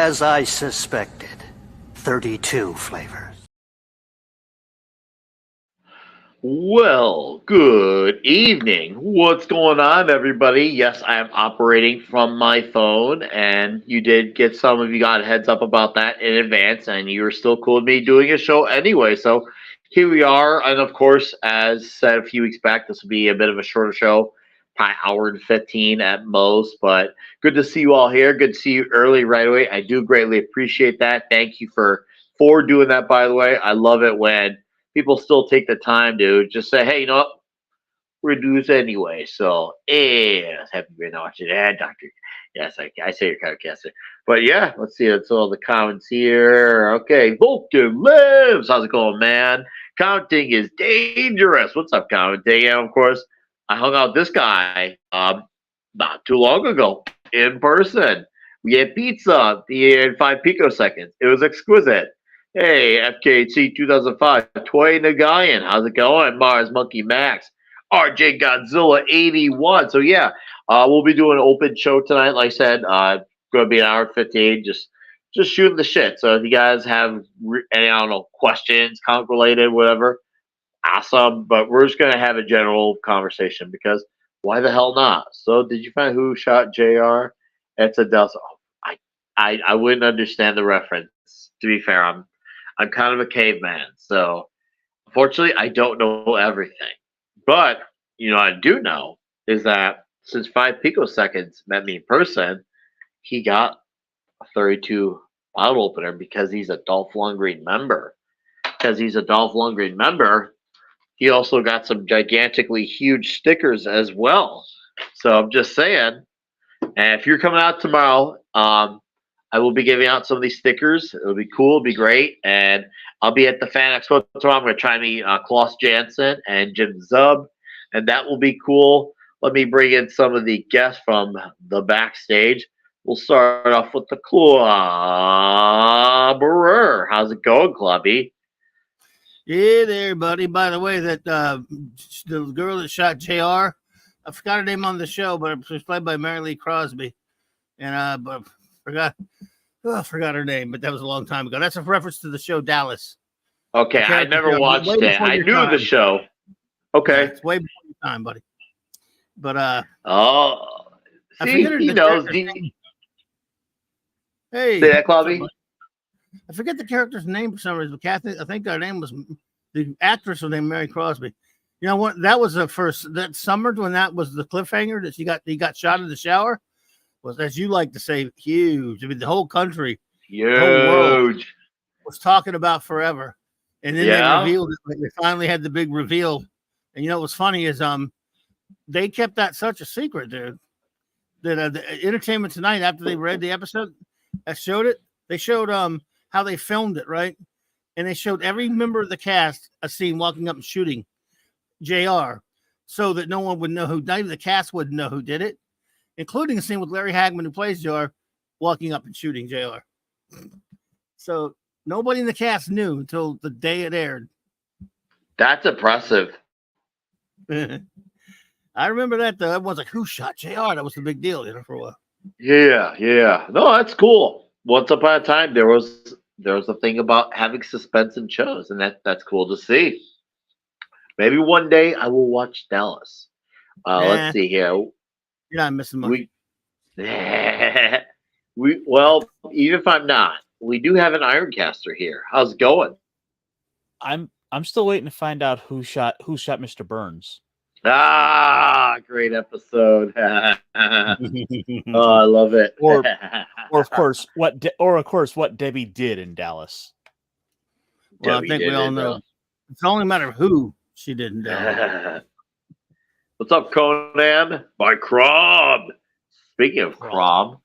As I suspected, 32 flavors. Well, good evening. What's going on, everybody? Yes, I am operating from my phone, and you did get some of you got a heads up about that in advance, and you were still cool with me doing a show anyway. So here we are, and of course, as said a few weeks back, this will be a bit of a shorter show, probably hour and 15 at most. But good to see you all here. Good to see you early right away. I do greatly appreciate that. Thank you for doing that. By the way, I love it when people still take the time to just say, hey, you know what? We're going to do this anyway. So, yes, happy birthday watching that, Doctor. Yes, I say your podcaster. But yeah, let's see. That's all the comments here. Okay, Vulcan lives. How's it going, man? Counting is dangerous. What's up, Counting? And of course, I hung out with this guy not too long ago in person. We had pizza in 5 picoseconds. It was exquisite. Hey, FKHC 2005, Toy Nagayan, how's it going? Mars Monkey Max, RJ Godzilla 81. So yeah, we'll be doing an open show tonight. Like I said, going to be an hour 15, just shooting the shit. So if you guys have any, I don't know, questions, comic related, whatever, awesome. But we're just going to have a general conversation because why the hell not? So did you find who shot JR? It's a Delta. I wouldn't understand the reference. To be fair, I'm kind of a caveman, so unfortunately, I don't know everything. But I do know is that since 5 picoseconds met me in person, he got a 32 bottle opener because he's a Dolph Lundgren member. Because he's a Dolph Lundgren member, he also got some gigantically huge stickers as well. So I'm just saying, and if you're coming out tomorrow, I will be giving out some of these stickers. It'll be cool. It'll be great. And I'll be at the Fan Expo tomorrow. I'm going to try and meet Klaus Jansen and Jim Zub. And that will be cool. Let me bring in some of the guests from the backstage. We'll start off with the Clobberer. How's it going, Clubby? Yeah, there, buddy. By the way, that the girl that shot JR, I forgot her name on the show, but it was played by Mary Lee Crosby. And but I forgot her name, but that was a long time ago. That's a reference to the show Dallas. Okay, I never watched it. I knew the show. Okay. Yeah, it's way before your time, buddy. But I forget he knows. Hey, say that, Clubby? I forget the character's name for some reason. Kathy, I think her name was the actress was named Mary Crosby. You know what? That was that summer when that was the cliffhanger that he got shot in the shower. Was, as you like to say, huge. I mean, the whole country, huge, the whole world was talking about forever. And then they revealed it. Like, they finally had the big reveal. And what's funny is they kept that such a secret, dude. That the Entertainment Tonight, after they read the episode that showed it, they showed how they filmed it, right? And they showed every member of the cast a scene walking up and shooting JR, so that no one would know not even the cast wouldn't know who did it, including a scene with Larry Hagman, who plays JR, walking up and shooting JR. So nobody in the cast knew until the day it aired. That's impressive. I remember that, though. Everyone's like, who shot JR? That was the big deal, for a while. Yeah. No, that's cool. Once upon a time, there was a thing about having suspense in shows, and that's cool to see. Maybe one day I will watch Dallas. Let's see here. You're not missing much. Well, even if I'm not, we do have an Ironcaster here. How's it going? I'm still waiting to find out who shot Mr. Burns. Great episode. Oh, I love it. Or of course what Debbie did in Dallas. Well, I think we all know. It's only a matter of who she did in Dallas. What's up, Conan? By Crom. Speaking of Crom,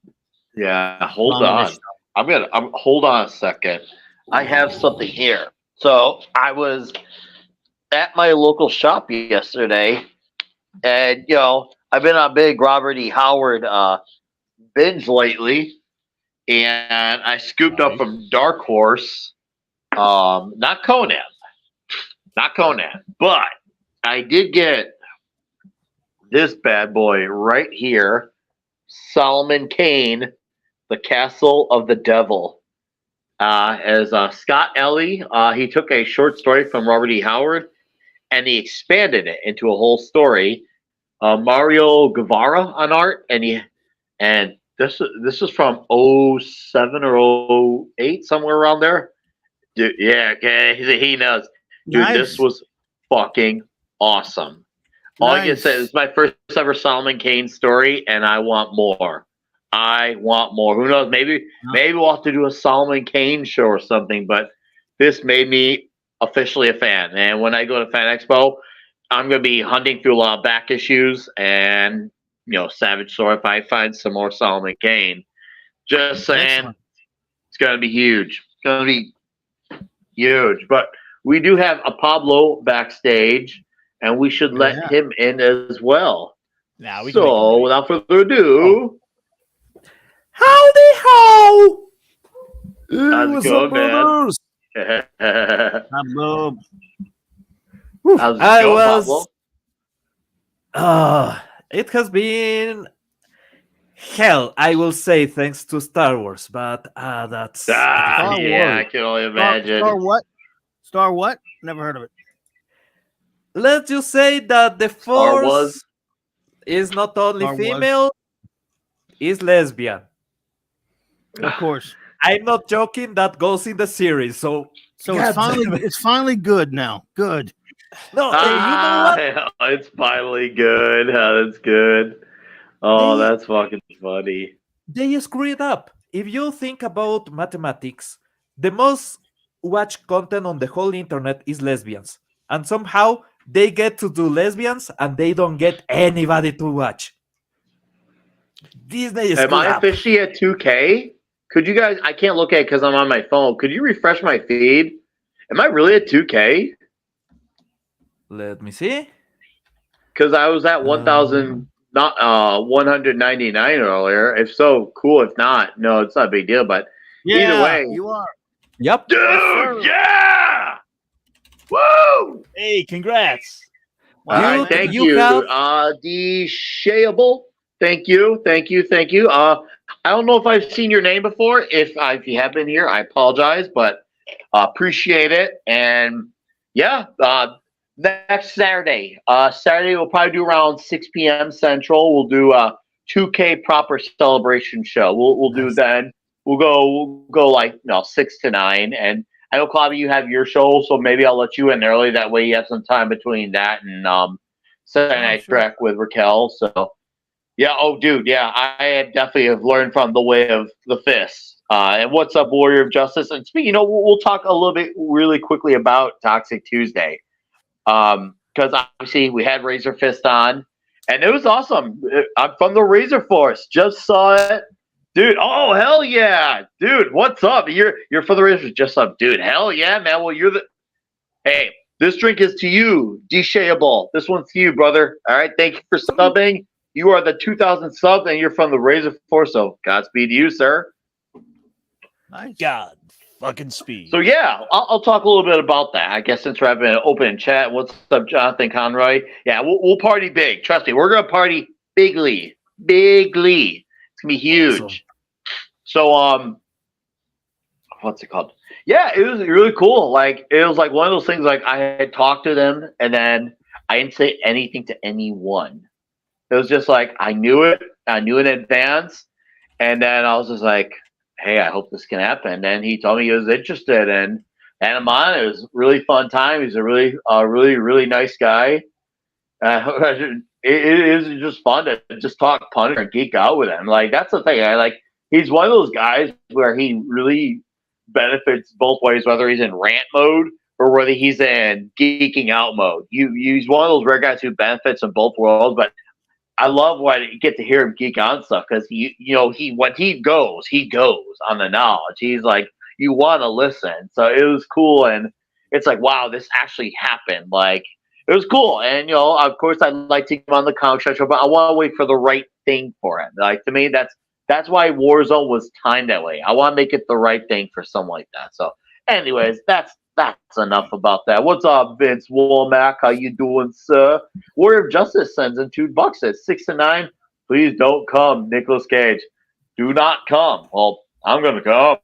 yeah, hold on. Hold on a second. I have something here. So I was at my local shop yesterday, and I've been on big Robert E. Howard binge lately, and I scooped up from Dark Horse, not Conan, but I did get this bad boy right here, Solomon Kane, The Castle of the Devil. As Scott Ellie, he took a short story from Robert E. Howard and he expanded it into a whole story. Mario Guevara on art, and this is from '07 or '08, somewhere around there. Dude, yeah, okay, he knows. Dude, Nice. This was fucking awesome. All I can say is my first ever Solomon Kane story, and I want more. I want more. Who knows? Maybe we'll have to do a Solomon Kane show or something. But this made me officially a fan. And when I go to Fan Expo, I'm gonna be hunting through a lot of back issues and Savage Sword if I find some more Solomon Kane. Just saying, Excellent. It's gonna be huge. It's gonna be huge. But we do have a Pablo backstage, and we should let him in as well. Now we so, without further ado, howdy ho! How's it going, man? Pablo. How's it going, Pablo? It has been hell, I will say, thanks to Star Wars, but that's Star yeah, Wars. I can only imagine. Star what? Star what? Never heard of it. Let's just say that the Force is not only Star female, is lesbian. Of course. I'm not joking. That goes in the series. So it's finally good now. Good. No, you know what? It's finally good. That's good. Oh, that's fucking funny. They screwed up. If you think about mathematics, the most watched content on the whole internet is lesbians. And somehow they get to do lesbians and they don't get anybody to watch. Disney is Am I officially at 2K? Could you guys, I can't look at it because I'm on my phone. Could you refresh my feed? Am I really at 2K? Let me see. Because I was at 1,199 earlier. If so, cool. If not, no, it's not a big deal. But either way, you are. Yep. Dude, yeah! Woo! Hey, congrats. All right, thank you. Deshayable. Thank you. I don't know if I've seen your name before. If you have been here, I apologize, but appreciate it. And yeah, next Saturday. Saturday we'll probably do around 6 p.m. Central. We'll do a 2K proper celebration show. We'll do then. We'll go like 6 to 9. And I know, Claudia, you have your show, so maybe I'll let you in early. That way you have some time between that and Saturday Night Trek with Raquel. So yeah, dude, yeah, I definitely have learned from the way of the fists. And what's up, Warrior of Justice? And speaking, we'll talk a little bit really quickly about Toxic Tuesday. Because obviously we had Razor Fist on, and it was awesome. I'm from the Razor Force. Just saw it, dude. Oh hell yeah, dude. What's up? You're for the Razor. Just up, dude. Hell yeah, man. Well, hey. This drink is to you, Deshayable. This one's to you, brother. All right. Thank you for subbing. You are the 2,000 sub, and you're from the Razor Force. So Godspeed to you, sir. Nice. God. Fucking speed. So yeah, I'll talk a little bit about that. I guess since we're having an open chat, what's up, Jonathan Conroy? Yeah, we'll party big. Trust me, we're gonna party bigly. It's gonna be huge. Awesome. So what's it called? Yeah, it was really cool. Like it was like one of those things. Like I had talked to them, and then I didn't say anything to anyone. It was just like I knew it. I knew in advance, and then I was just like, hey, I hope this can happen. And he told me he was interested, and him on. It was a really fun time. He's a really nice guy. It is just fun to just talk punter and geek out with him. Like that's the thing. He's one of those guys where he really benefits both ways, whether he's in rant mode or whether he's in geeking out mode. He's one of those rare guys who benefits in both worlds, but I love when I get to hear him geek on stuff because when he goes on the knowledge. He's like, you want to listen. So it was cool, and it's like, wow, this actually happened. Like it was cool, and of course, I'd like to get him on the comic show, but I want to wait for the right thing for him. Like to me, that's why Warzone was timed that way. I want to make it the right thing for someone like that. So, anyways, that's enough about that. What's up, Vince Womack? How you doing, sir? Warrior of Justice sends in $2 at 6 to 9. Please don't come, Nicolas Cage. do not come. Well, I'm gonna come.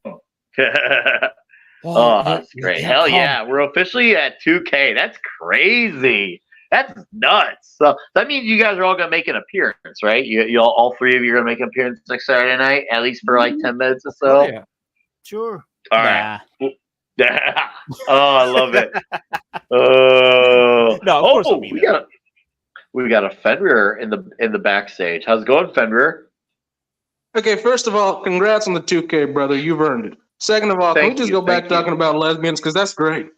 Oh, that's great. Hell yeah. We're officially at 2K. That's crazy. That's nuts. So that means you guys are all going to make an appearance, right? You all three of you are going to make an appearance next Saturday night, at least for like 10 minutes or so. Oh, yeah. Sure. All right. Oh, I love it. No, of course I'll be there. we got a Fenrir in the backstage. How's it going, Fenrir? Okay, first of all, congrats on the 2K, brother. You've earned it. Second of all, can we just go back talking about lesbians? Because that's great.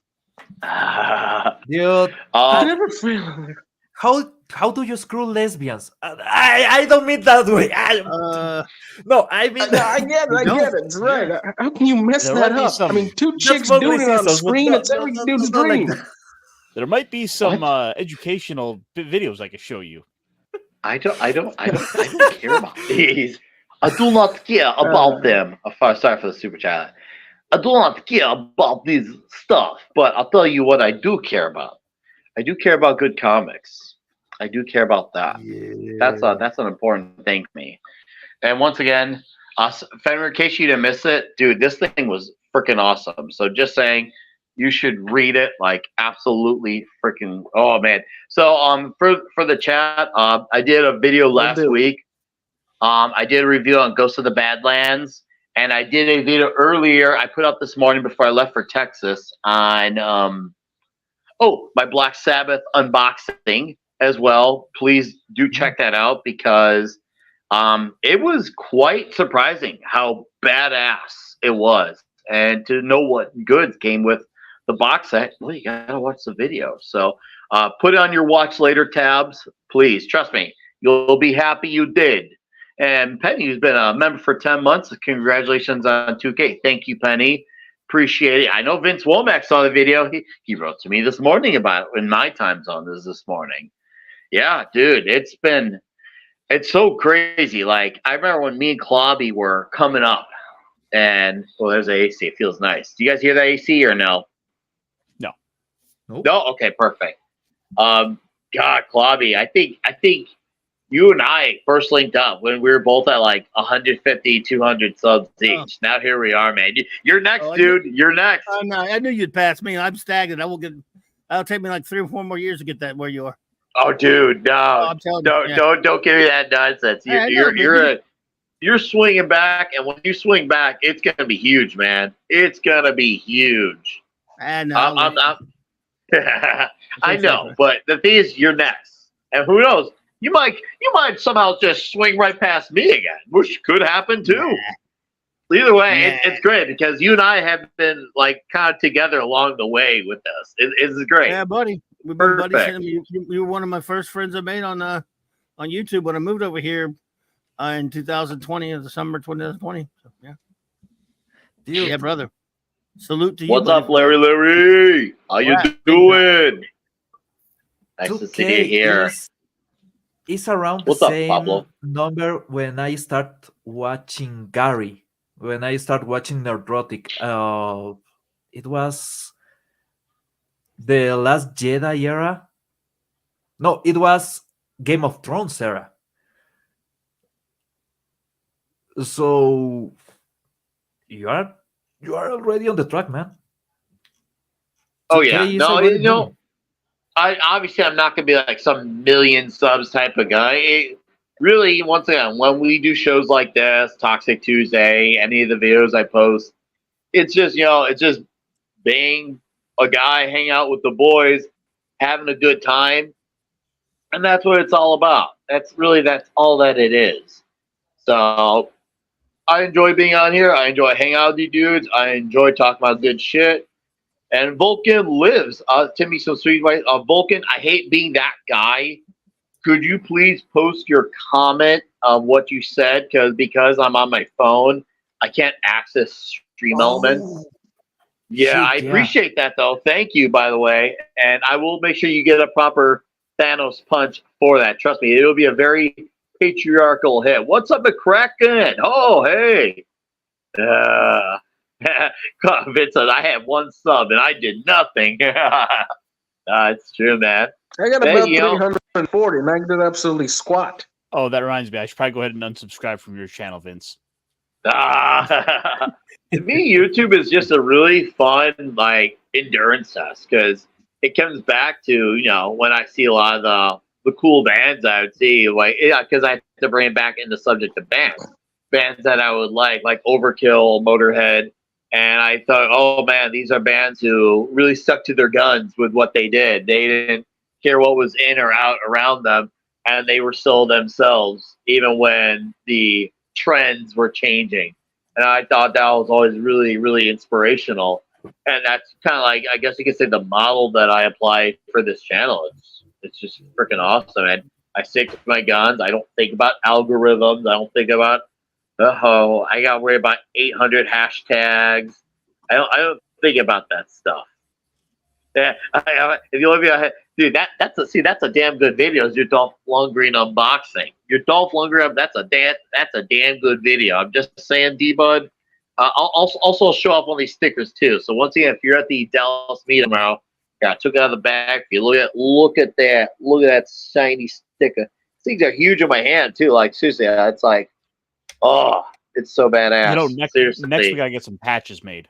Dude, I never feel. how do you screw lesbians? I don't mean that way. No, I mean I get it. It's right. How can you mess There that might be up? some- I mean, two That's chicks what doing we it on see, the so screen. no, It's every no, dude's not like dream. that. There might be some educational videos I could show you. I don't care about these. I do not care about them. Sorry for the super chat. I do not care about these stuff, but I'll tell you what I do care about. I do care about good comics. I do care about that. Yeah. That's an important thing to me. And once again, Fenrir, in case you didn't miss it, dude, this thing was freaking awesome. So just saying, you should read it. Like absolutely freaking. Oh man. So for the chat, I did a video last week. I did a review on Ghost of the Badlands, and I did a video earlier. I put up this morning before I left for Texas on my Black Sabbath unboxing as well. Please do check that out because it was quite surprising how badass it was, and to know what goods came with the box set. Well, you gotta watch the video. So put it on your watch later tabs, please. Trust me, you'll be happy you did. And Penny, who's been a member for 10 months, congratulations on 2K. Thank you, Penny. Appreciate it. I know Vince Womack saw the video. He wrote to me this morning about it in my time zone this morning. Yeah, dude, it's so crazy. Like, I remember when me and Klobby were coming up, and, there's the AC. It feels nice. Do you guys hear the AC or no? No. Nope. No? Okay, perfect. God, Klobby, I think you and I first linked up when we were both at like 150, 200 subs each. Now here we are, man. You're next, dude. You're next. No, I knew you'd pass me. I'm stagnant. It'll take me like 3 or 4 more years to get that where you are. Oh, dude, no. I'm telling you. Don't give me that nonsense. You're swinging back, and when you swing back, it's gonna be huge, man. It's gonna be huge. I know. I know, but the thing is, you're next, and who knows? You might somehow just swing right past me again, which could happen too. Either way, it's great because you and I have been like kind of together along the way with this. It's great. Yeah, buddy. We've been buddies. You were one of my first friends I made on YouTube when I moved over here in 2020, in the summer 2020. So, yeah. Dude. Yeah, brother. Salute to you. What's up, Larry? How you doing? Nice to see you here. It's around the same number when I start watching Gary. When I start watching Nerdrotic, it was the Last Jedi era. No, it was Game of Thrones era. So you are already on the track, man. Oh yeah, I'm not gonna be like some million subs type of guy. Really, once again, when we do shows like this, Toxic Tuesday, any of the videos I post, it's just being a guy, hang out with the boys, having a good time, and that's what it's all about. That's all that it is. So I enjoy being on here. I enjoy hanging out with you dudes. I enjoy talking about good shit. And Vulcan lives. Timmy, so sweet, right? Vulcan, I hate being that guy. Could you please post your comment of what you said? Because I'm on my phone, I can't access stream elements. Yeah, I appreciate that, though. Thank you, by the way. And I will make sure you get a proper Thanos punch for that. Trust me, it'll be a very patriarchal hit. What's up, McCracken? Oh, hey. Vincent, I had 1 sub and I did nothing. It's true, man. I got about 340 and I did absolutely squat. Oh, that reminds me. I should probably go ahead and unsubscribe from your channel, Vince. To me, YouTube is just a really fun like endurance test because it comes back to when I see a lot of the cool bands I would see because I have to bring it back in the subject of bands that I would like Overkill, Motorhead, and I thought, oh man, these are bands who really stuck to their guns with what they did. They didn't care what was in or out around them, and they were still themselves even when the trends were changing. And I thought that was always really, really inspirational. And that's kind of like, I guess you could say, the model that I apply for this channel. It's just freaking awesome. And I stick to my guns. I don't think about algorithms. I don't think about, I got to worry about 800 hashtags. I don't think about that stuff. Yeah, if you look at me, dude, that's a damn good video. Is your Dolph Lundgren unboxing? Your Dolph Lundgren, that's a damn good video. I'm just saying, D-Bud. I'll also show off one of these stickers too. So once again, if you're at the Dallas meet tomorrow, I took it out of the bag. If you look at that shiny sticker. These things are huge in my hand too. Like seriously, it's like, oh, it's so badass. Next we gotta get some patches made.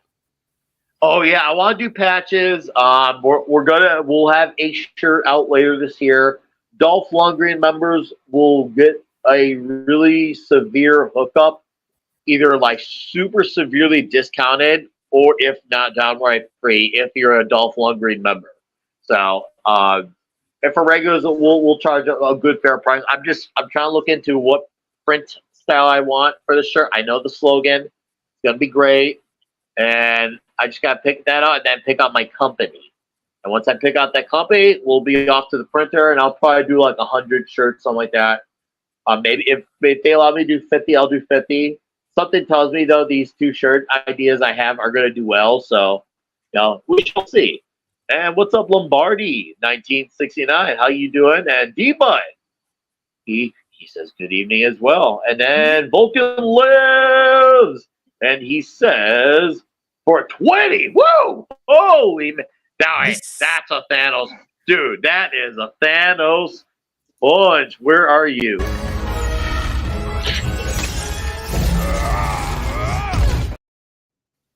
Oh yeah, I want to do patches. We'll have a shirt out later this year. Dolph Lundgren members will get a really severe hookup, either like super severely discounted, or if not downright free if you're a Dolph Lundgren member. So, and for regulars, we'll charge a good fair price. I'm trying to look into what print style I want for the shirt. I know the slogan. It's gonna be great. And I just got to pick that out and then pick out my company. And once I pick out that company, we'll be off to the printer, and I'll probably do like 100 shirts, something like that. Maybe if they allow me to do 50, I'll do 50. Something tells me, though, these two shirt ideas I have are going to do well. So, we shall see. And what's up, Lombardi, 1969? How you doing? And D-Bud, he says good evening as well. And then Vulcan lives. And he says, for 20, woo! Holy man. That's a Thanos. Dude, that is a Thanos punch. Where are you?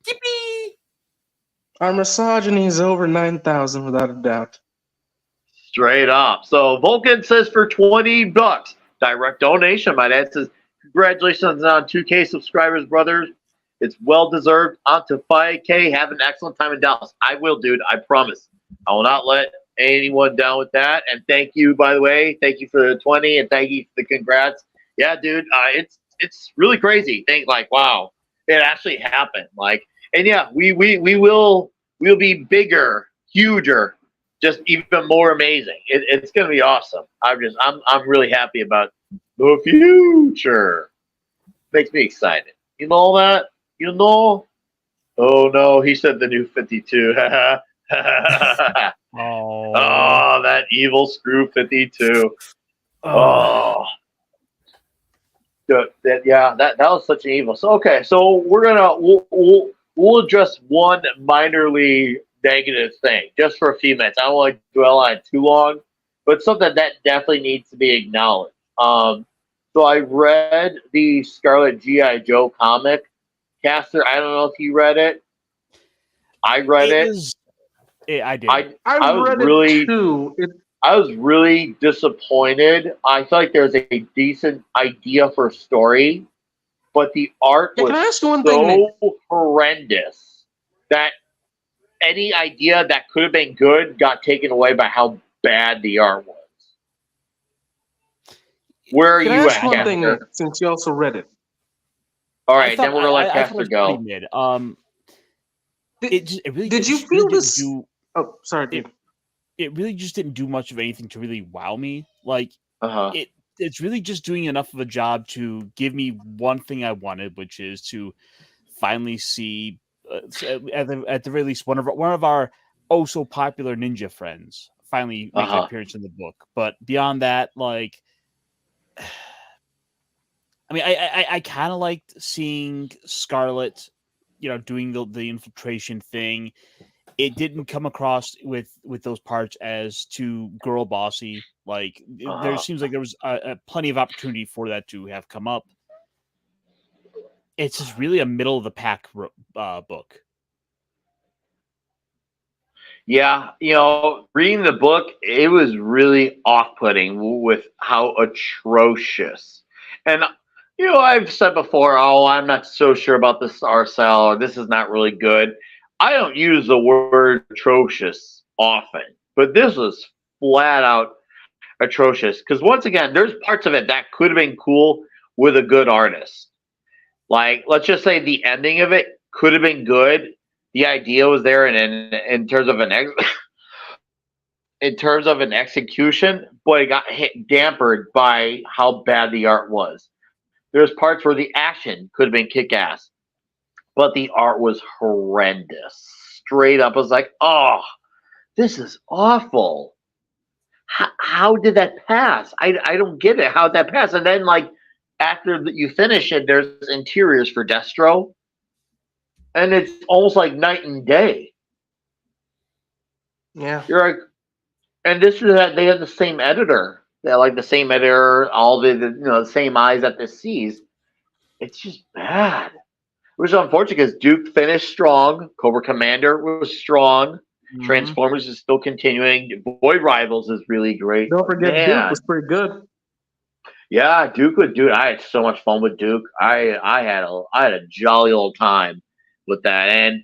Yippee! Our misogyny is over 9,000 without a doubt. Straight up. So Vulcan says for $20, direct donation. My dad says, congratulations on 2K subscribers, brothers. It's well deserved. On to 5K. Have an excellent time in Dallas. I will, dude. I promise. I will not let anyone down with that. And thank you, by the way. Thank you for the 20 and thank you for the congrats. Yeah, dude. It's really crazy. Wow, it actually happened. And yeah, we'll be bigger, huger, just even more amazing. It's gonna be awesome. I'm really happy about the future. Makes me excited. You know that? You know? Oh no, he said the new 52. Oh, that evil screw 52. Oh. Good. That was such an evil. So okay, so we'll address one minorly negative thing just for a few minutes. I don't want to dwell on it too long, but something that definitely needs to be acknowledged. So I read the Scarlet G.I. Joe comic. Caster, I don't know if you read it. I read it. I did. I read it too. I was really disappointed. I felt like there's a decent idea for a story, but the art was so horrendous that any idea that could have been good got taken away by how bad the art was. Where are you at? Can I ask one thing since you also read it? All right, then we're gonna let Caster go. Did you feel this? Oh, sorry, dude. It really just didn't do much of anything to really wow me. It's really just doing enough of a job to give me one thing I wanted, which is to finally see, at the very least, one of our oh so popular ninja friends finally make an appearance in the book. But beyond that, I kind of liked seeing Scarlet, doing the infiltration thing. It didn't come across with those parts as too girl bossy. There seems like there was plenty of opportunity for that to have come up. it's just really a middle of the pack book. Yeah, reading the book, it was really off-putting with how atrocious. And I've said before, I'm not so sure about this Arcel, or this is not really good. I don't use the word atrocious often, but this was flat out atrocious. Because once again, there's parts of it that could have been cool with a good artist. Like, let's just say the ending of it could have been good. The idea was there, and in terms of an execution, but it got dampered by how bad the art was. There's parts where the action could have been kick-ass, but the art was horrendous. Straight up, I was like, oh, this is awful. How did that pass? I don't get it. How'd that pass? And then, like, after you finish it, there's interiors for Destro, and it's almost like night and day. Yeah. You're like, and this is that they have the same editor. They like the same editor, all the same eyes that this sees. It's just bad. Which is unfortunate because Duke finished strong. Cobra Commander was strong. Mm-hmm. Transformers is still continuing. Void Rivals is really great. Don't forget Duke was pretty good. Yeah, Duke was Duke. I had so much fun with Duke. I had a jolly old time with that. And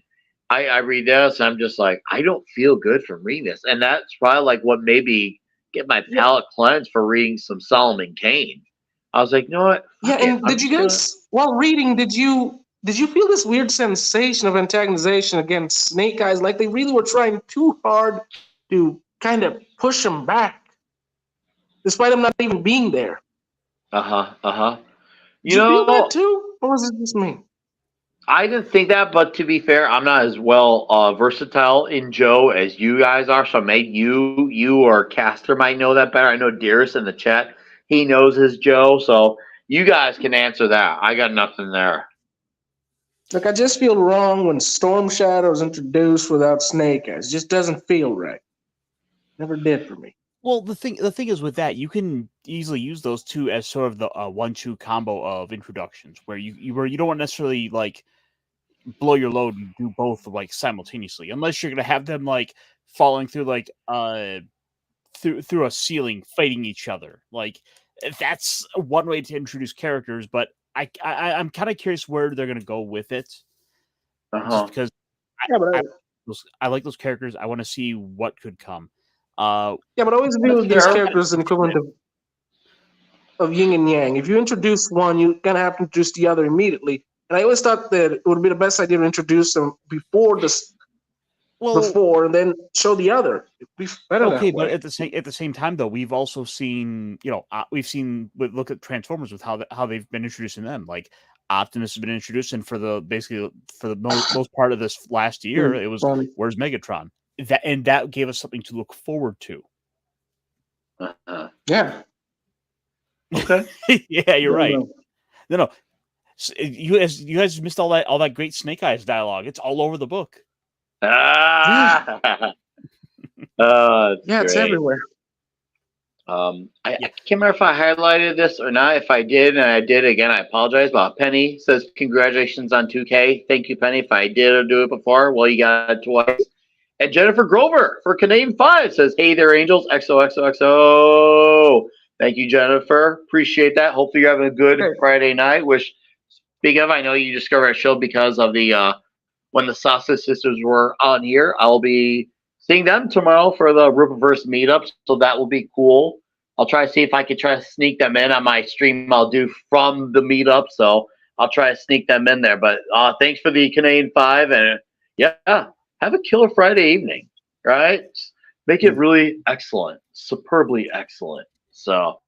I read this and I'm just like, I don't feel good from reading this. And that's probably like what maybe get my palate cleansed for reading some Solomon Kane. I was like, you know what? Yeah, and did you guys, while reading, did you feel this weird sensation of antagonization against Snake Eyes? Like they really were trying too hard to kind of push him back, despite him not even being there. You feel that too? Or was it just me? I didn't think that, but to be fair, I'm not as well versatile in Joe as you guys are. So maybe you or Caster might know that better. I know Dearest in the chat, he knows his Joe. So you guys can answer that. I got nothing there. Like, I just feel wrong when Storm Shadow is introduced without Snake Eyes. It just doesn't feel right. Never did for me. Well, the thing is with that, you can easily use those two as sort of the 1-2 combo of introductions, where you don't want to necessarily like blow your load and do both like simultaneously, unless you're gonna have them like falling through like through a ceiling fighting each other. Like that's one way to introduce characters, but I'm kind of curious where they're gonna go with it, just because I like those characters. I want to see what could come. But I always view these characters as equivalent of yin and yang. If you introduce one, you're gonna have to introduce the other immediately. And I always thought that it would be the best idea to introduce them before and then show the other. It'd be better okay, that way. But at the same time, though, we've also seen, look at Transformers with how they've been introducing them. Like Optimus has been introduced, and for the most part of this last year, it was where's Megatron. That gave us something to look forward to. Yeah. Okay. Yeah, you're right. No. So you guys missed all that great Snake Eyes dialogue. It's all over the book. Yeah, it's everywhere. I can't remember if I highlighted this or not. If I did, and I did again, I apologize. But Penny says, congratulations on 2K. Thank you, Penny. If I did do it before, well, you got it twice. And Jennifer Grover for Canadian 5 says, hey there, Angels. XOXOXO. Thank you, Jennifer. Appreciate that. Hopefully you're having a good Friday night. Speaking of, I know you discovered our show because of the when the Sausage Sisters were on here. I'll be seeing them tomorrow for the Rippaverse meetup, so that will be cool. I'll try to see if I can try to sneak them in on my stream I'll do from the meetup, so I'll try to sneak them in there. But thanks for the Canadian 5, and have a killer Friday evening, right? Make it really excellent, superbly excellent. So,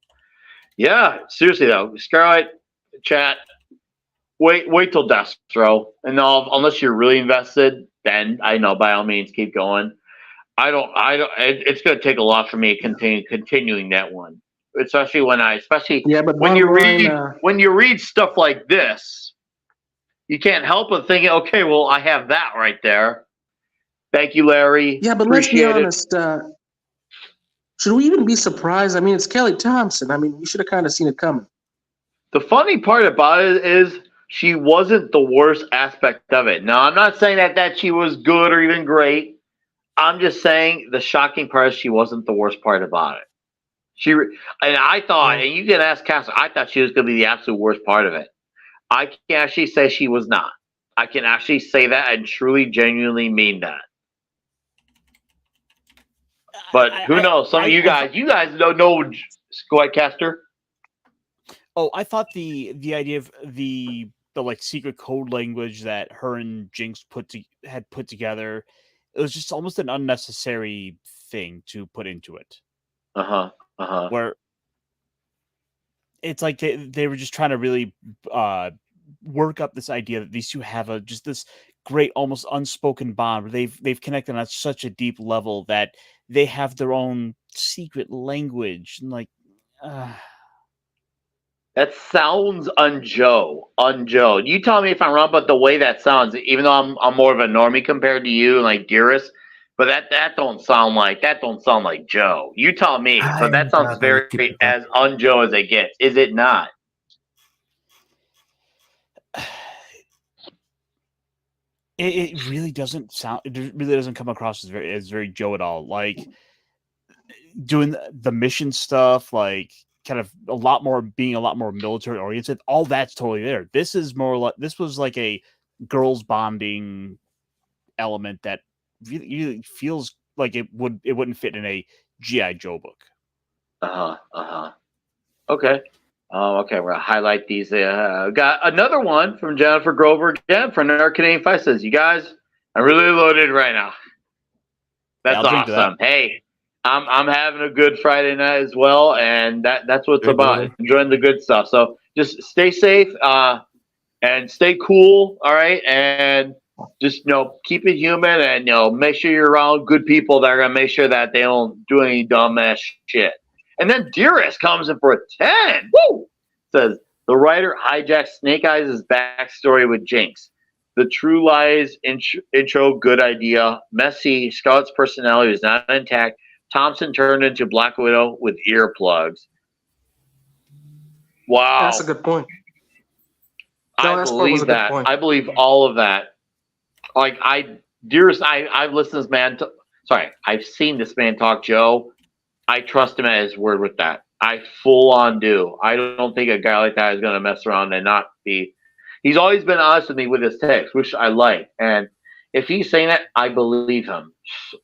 yeah, seriously though, Scarlet chat. Wait till Destro, and unless you're really invested, then I know by all means keep going. I don't. It's going to take a lot for me continuing that one, especially when you read stuff like this, you can't help but thinking, okay, well, I have that right there. Thank you, Larry. Yeah, but let's be honest. Should we even be surprised? I mean, it's Kelly Thompson. I mean, we should have kind of seen it coming. The funny part about it is she wasn't the worst aspect of it. Now, I'm not saying that she was good or even great. I'm just saying the shocking part is she wasn't the worst part about it. And I thought, and you can ask Castle, I thought she was going to be the absolute worst part of it. I can actually say she was not. I can actually say that and truly, genuinely mean that. But who knows? Some of you guys don't know. Go ahead, Caster. Oh, I thought the idea of the like secret code language that her and Jinx had put together, it was just almost an unnecessary thing to put into it. Where it's like they were just trying to really work up this idea that these two have just this great, almost unspoken bond where they've connected on such a deep level that they have their own secret language. And like, that sounds unJoe. You tell me if I'm wrong, but the way that sounds, even though I'm more of a normie compared to you and like Dearest, but that don't sound like Joe. You tell me, but that sounds very as unJoe as it gets. Is it not? It really doesn't sound. It really doesn't come across as very Joe at all. Like doing the mission stuff, like kind of being a lot more military oriented. All that's totally there. This is more like this was like a girls bonding element that really feels like it wouldn't fit in a G.I. Joe book. Okay. Okay, we're gonna highlight these. Got another one from Jennifer Grover again from our Canadian Fight. Says, "You guys, I'm really loaded right now." That's awesome. Hey, I'm having a good Friday night as well, and that's what it's about. Brother. Enjoying the good stuff. So just stay safe and stay cool. All right, and just keep it human, and make sure you're around good people that are gonna make sure that they don't do any dumbass shit. And then Dearest comes in for a 10. Woo! Says, the writer hijacked Snake Eyes' backstory with Jinx. The True Lies intro, good idea. Messy, Scarlett's personality was not intact. Thompson turned into Black Widow with earplugs. Wow. That's a good point. I believe that. I believe all of that. Like, Dearest, I've listened to this man. I've seen this man talk Joe. I trust him at his word with that. I full on do. I don't think a guy like that is going to mess around and not be. He's always been honest with me with his text, which I like. And if he's saying that, I believe him.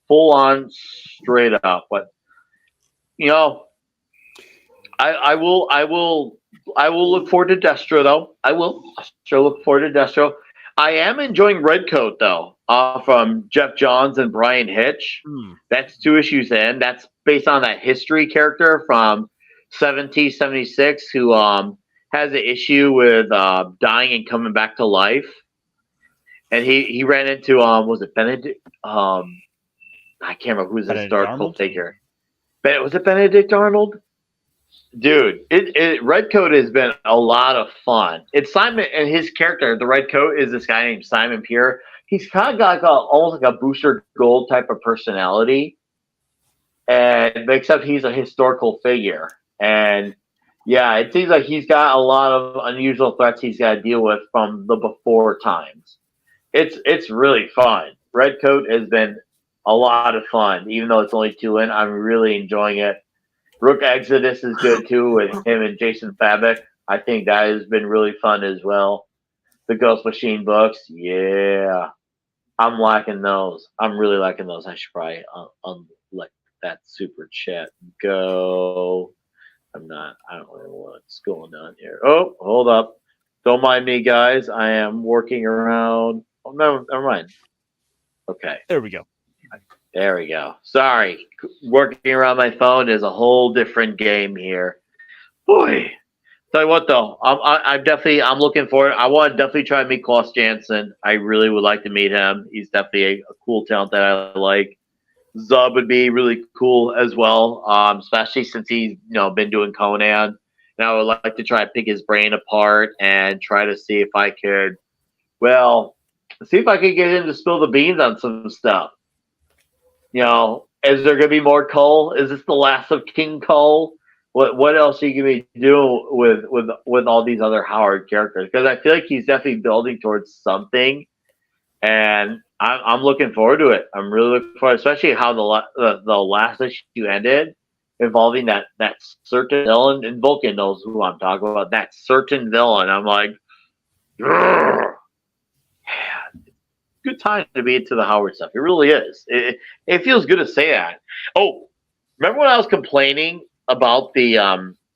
Full on, straight up. But, I will look forward to Destro, though. I will sure look forward to Destro. I am enjoying Redcoat, though, from Jeff Johns and Brian Hitch. That's 2 issues in. That's based on that history character from 1776 who has an issue with dying and coming back to life. And he ran into, was it Benedict? I can't remember who's the historical figure. Was it Benedict Arnold? Dude, Redcoat has been a lot of fun. It's Simon, and his character, the Redcoat, is this guy named Simon Pierre. He's kind of got almost like a Booster Gold type of personality, and except he's a historical figure. And yeah, it seems like he's got a lot of unusual threats he's got to deal with from the before times. It's really fun. Redcoat has been a lot of fun, even though it's only 2 in. I'm really enjoying it. Rook Exodus is good too with him and Jason Fabek. I think that has been really fun as well. The Ghost Machine books, yeah. I'm liking those. I'm really liking those. I should probably let that super chat go. I don't know what's going on here. Oh, hold up. Don't mind me, guys. I am working around. Oh, no, never mind. Okay. There we go. There we go. Sorry. Working around my phone is a whole different game here. Boy. Tell you what, though. I'm looking for it. I want to definitely try to meet Klaus Janson. I really would like to meet him. He's definitely a cool talent that I like. Zub would be really cool as well, especially since he's been doing Conan. And I would like to try to pick his brain apart and try to see if I could, get him to spill the beans on some stuff. Is there going to be more Cole? Is this the last of King Cole? what else are you gonna be doing with all these other Howard characters? Because I feel like he's definitely building towards something, and I'm looking forward to it. I'm really looking forward, especially how the last issue ended, involving that certain villain, and Vulcan knows who I'm talking about. That certain villain. I'm like, yeah, good time to be into the Howard stuff. It really is. It feels good to say that. Oh, remember when I was complaining about the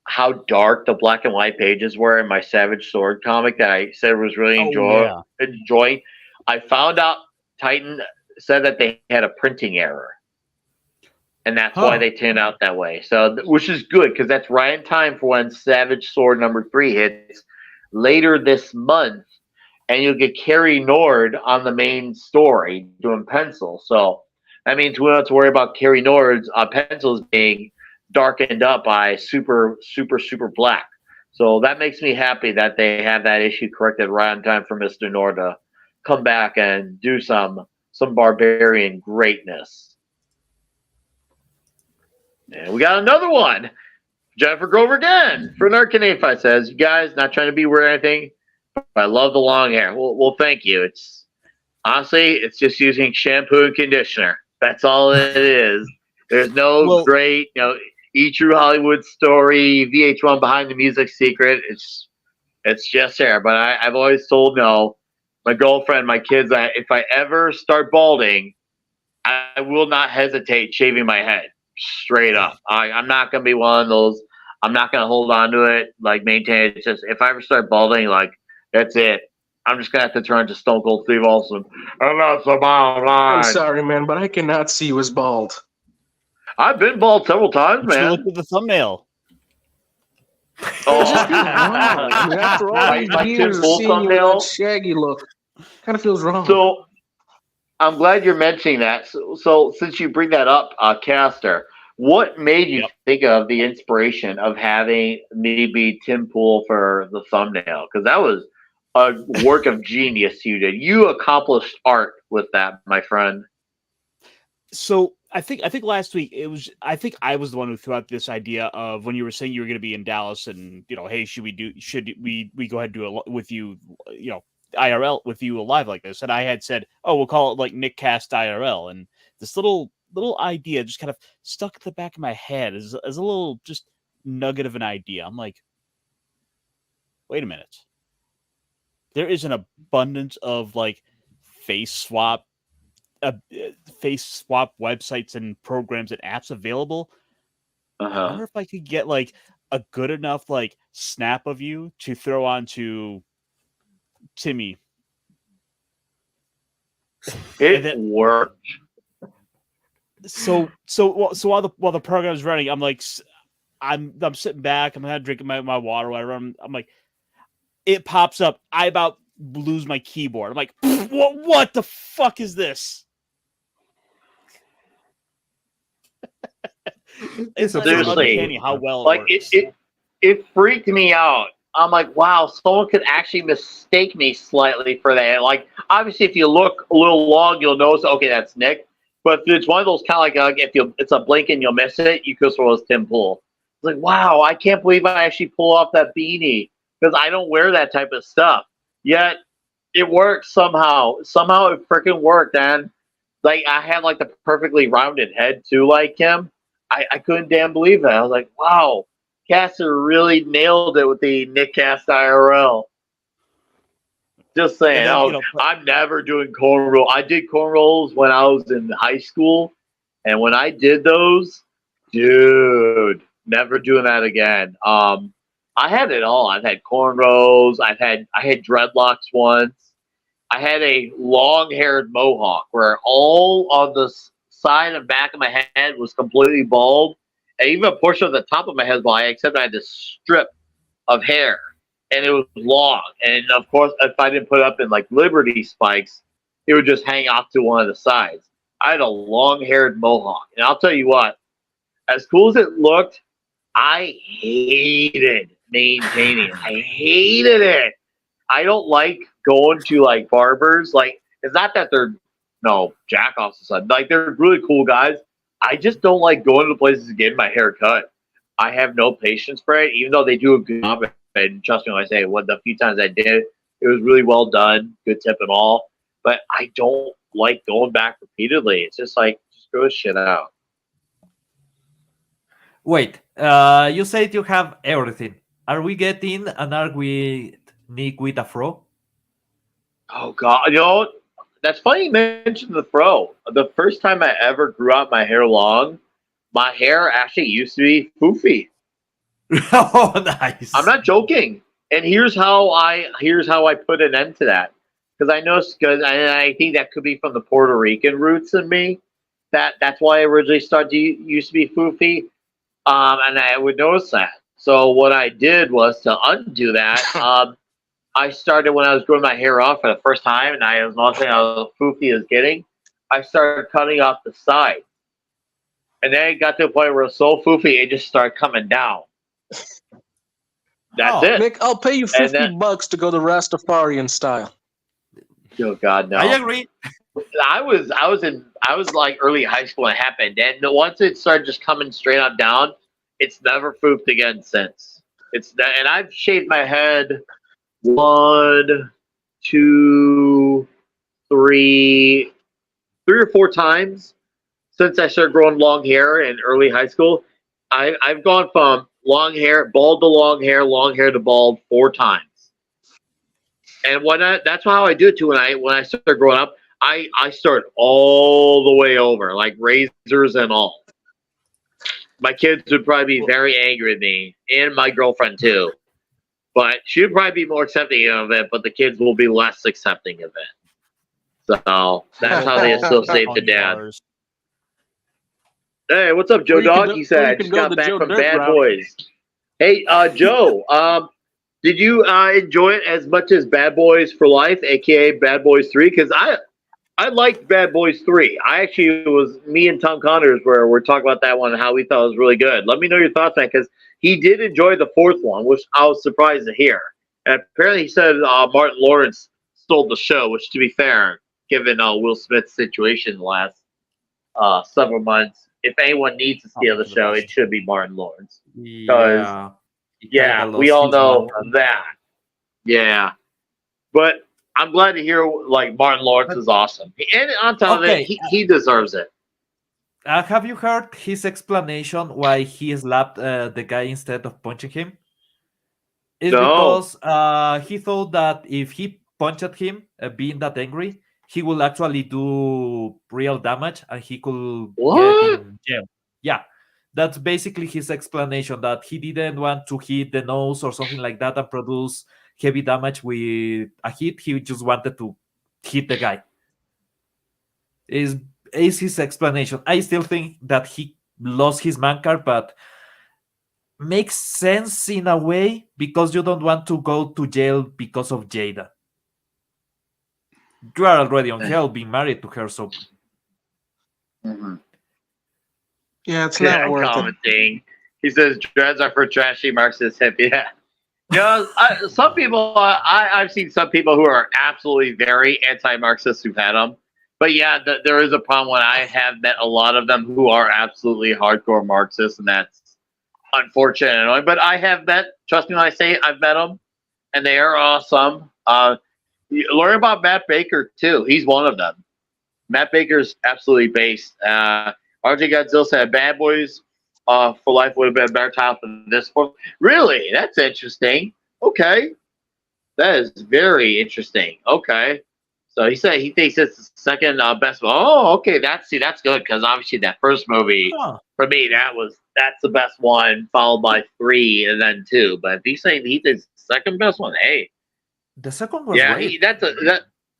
how dark the black and white pages were in my Savage Sword comic that I said was really enjoying? I found out Titan said that they had a printing error, and that's why they turned out that way. So, which is good because that's right in time for when Savage Sword #3 hits later this month, and you'll get Carrie Nord on the main story doing pencil. So that means we don't have to worry about Carrie Nord's pencils being darkened up by super black. So that makes me happy that they have that issue corrected right on time for Mr. Nord to come back and do some barbarian greatness. And we got another one. Jennifer Grover again for Narcan A5 says, "You guys, not trying to be weird or anything, but I love the long hair." Well, thank you. It's honestly, it's just using shampoo and conditioner. That's all it is. There's no great, E! True Hollywood Story, VH1 Behind the Music secret. It's just there. But I've always told my girlfriend, my kids, that if I ever start balding, I will not hesitate shaving my head straight up. I'm not gonna be one of those. I'm not gonna hold on to it, like maintain it. It's just if I ever start balding, like that's it. I'm just gonna have to turn to Stone Cold Steve Austin. And that's the bottom line. I'm sorry, man, but I cannot see you as bald. I've been bald several times, man. Look at the thumbnail. Oh, after all these years of seeing you in that shaggy look, kind of feels wrong. So I'm glad you're mentioning that. So since you bring that up, Caster, what made you think of the inspiration of having me be Tim Pool for the thumbnail? Because that was a work of genius you did. You accomplished art with that, my friend. So I think last week I think I was the one who threw out this idea of when you were saying you were going to be in Dallas and hey, should we go ahead and do it with you, IRL with you live like this? And I had said, oh, we'll call it like Nick Cast IRL, and this little idea just kind of stuck at the back of my head as a little just nugget of an idea. I'm like, wait a minute. There is an abundance of like face swap websites and programs and apps available. I wonder if I could get like a good enough like snap of you to throw onto Timmy. It worked. So while the program is running, I'm like, I'm sitting back, I'm kind of drinking my water, whatever. I'm like, it pops up. I about lose my keyboard. I'm like, what the fuck is this? It's seriously how well like it freaked me out. I'm like, wow, someone could actually mistake me slightly for that. Like, obviously, if you look a little long, you'll notice, okay, that's Nick. But if it's one of those kind of like if it's a blink and you'll miss it, you could throw as Tim Pool. It's like, wow, I can't believe I actually pull off that beanie because I don't wear that type of stuff. Yet it worked somehow. Somehow it freaking worked, man. Like I had like the perfectly rounded head too, like him. I couldn't damn believe that. I was like, wow, Caster really nailed it with the Nick Cast IRL. Just saying. Then, I'm never doing cornrows. I did cornrows when I was in high school, and when I did those, dude, never doing that again. I had it all. I've had cornrows. I had dreadlocks once. I had a long-haired mohawk where all of the side and back of my head was completely bald, and even a portion of the top of my head was bald, except I had this strip of hair, and it was long. And of course, if I didn't put it up in like Liberty spikes, it would just hang off to one of the sides. I had a long-haired mohawk, and I'll tell you what, as cool as it looked, I hated maintaining it. I hated it. I don't like going to like barbers. Like, it's not that they're jack-offs or something. Like, they're really cool guys. I just don't like going to places to get my hair cut. I have no patience for it, even though they do a good job. And trust me when I say, the few times I did, it was really well done, good tip and all. But I don't like going back repeatedly. It's just like, just throw shit out. Wait, you said you have everything. Are we getting an arc with Nick with a fro? Oh God, that's funny you mentioned the fro. The first time I ever grew out my hair long, my hair actually used to be foofy. Oh, nice. I'm not joking. And here's how I put an end to that. Because I know, because I think that could be from the Puerto Rican roots in me. That's why I originally started to used to be foofy. And I would notice that. So what I did was to undo that. I started when I was growing my hair off for the first time, and I was noticing how foofy it was getting. I started cutting off the side, and then it got to a point where it was so foofy it just started coming down. That's it. Nick, I'll pay you $50 to go the Rastafarian style. Oh God, no! I agree. I was like early high school when it happened, and once it started just coming straight up down, it's never foofed again since. And I've shaved my head 1, 2, 3 or 4 times since I started growing long hair in early high school. I've gone from long hair, bald to long hair to bald 4 times. And that's how I do it too. When I started growing up, I start all the way over, like razors and all. My kids would probably be very angry at me, and my girlfriend too. But she would probably be more accepting of it, but the kids will be less accepting of it. So that's how they associate the dad. Hey, what's up, Joe Dog? He said, I just got back from Bad Boys. Hey, Joe, did you enjoy it as much as Bad Boys for Life, aka Bad Boys 3? Because I liked Bad Boys 3. Me and Tom Connors we're talking about that one and how we thought it was really good. Let me know your thoughts on it, because he did enjoy the 4th one, which I was surprised to hear. And apparently he said Martin Lawrence stole the show, which, to be fair, given Will Smith's situation the last several months, if anyone needs to steal the show, it should be Martin Lawrence. Yeah. We all know that. Yeah. But I'm glad to hear, like, Martin Lawrence is awesome. And on top of it, he deserves it. Have you heard his explanation why he slapped the guy instead of punching him? It's because he thought that if he punched him, being that angry, he will actually do real damage and he could get in jail. Yeah, that's basically his explanation, that he didn't want to hit the nose or something like that and produce heavy damage with a hit. He just wanted to hit the guy. Is his explanation. I still think that he lost his man card, but makes sense in a way because you don't want to go to jail because of Jada. You are already on hell being married to her, so yeah, it's not worth it. Thing. He says dreads are for trashy Marxist hip. Yeah. Some people, I've seen some people who are absolutely very anti-Marxist who've had them. But yeah, there is a problem when I have met a lot of them who are absolutely hardcore Marxists, and that's unfortunate and annoying. But I have met, trust me when I say I've met them, and they are awesome. Learn about Matt Baker too. He's one of them. Matt Baker's absolutely based. RJ Godzilla said Bad Boys for Life would have been a better title for this one. Really? That's interesting. Okay. That is very interesting. Okay. So he said he thinks it's the second best one. Oh, okay. That's good, because obviously that first movie for me that's the best one, followed by 3 and then 2. But if he's saying he thinks the second best one, hey, the second was great.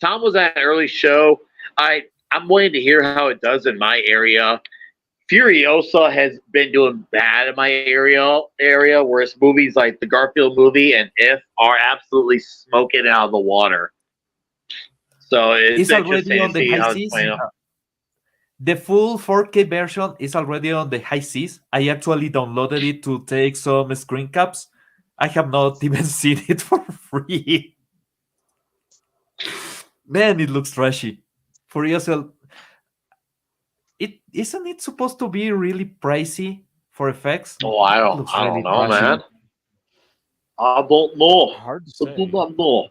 Tom was at an early show. I'm waiting to hear how it does in my area. Furiosa has been doing bad in my area, whereas movies like the Garfield movie and If are absolutely smoking out of the water. So it's interesting to see how it's playing out. The full 4K version is already on the high seas. I actually downloaded it to take some screen caps. I have not even seen it for free. Man, it looks trashy. Furiosa, isn't it supposed to be really pricey for effects. Oh, I don't Really know, trashy. man. I don't know. Hard to I say. do not know.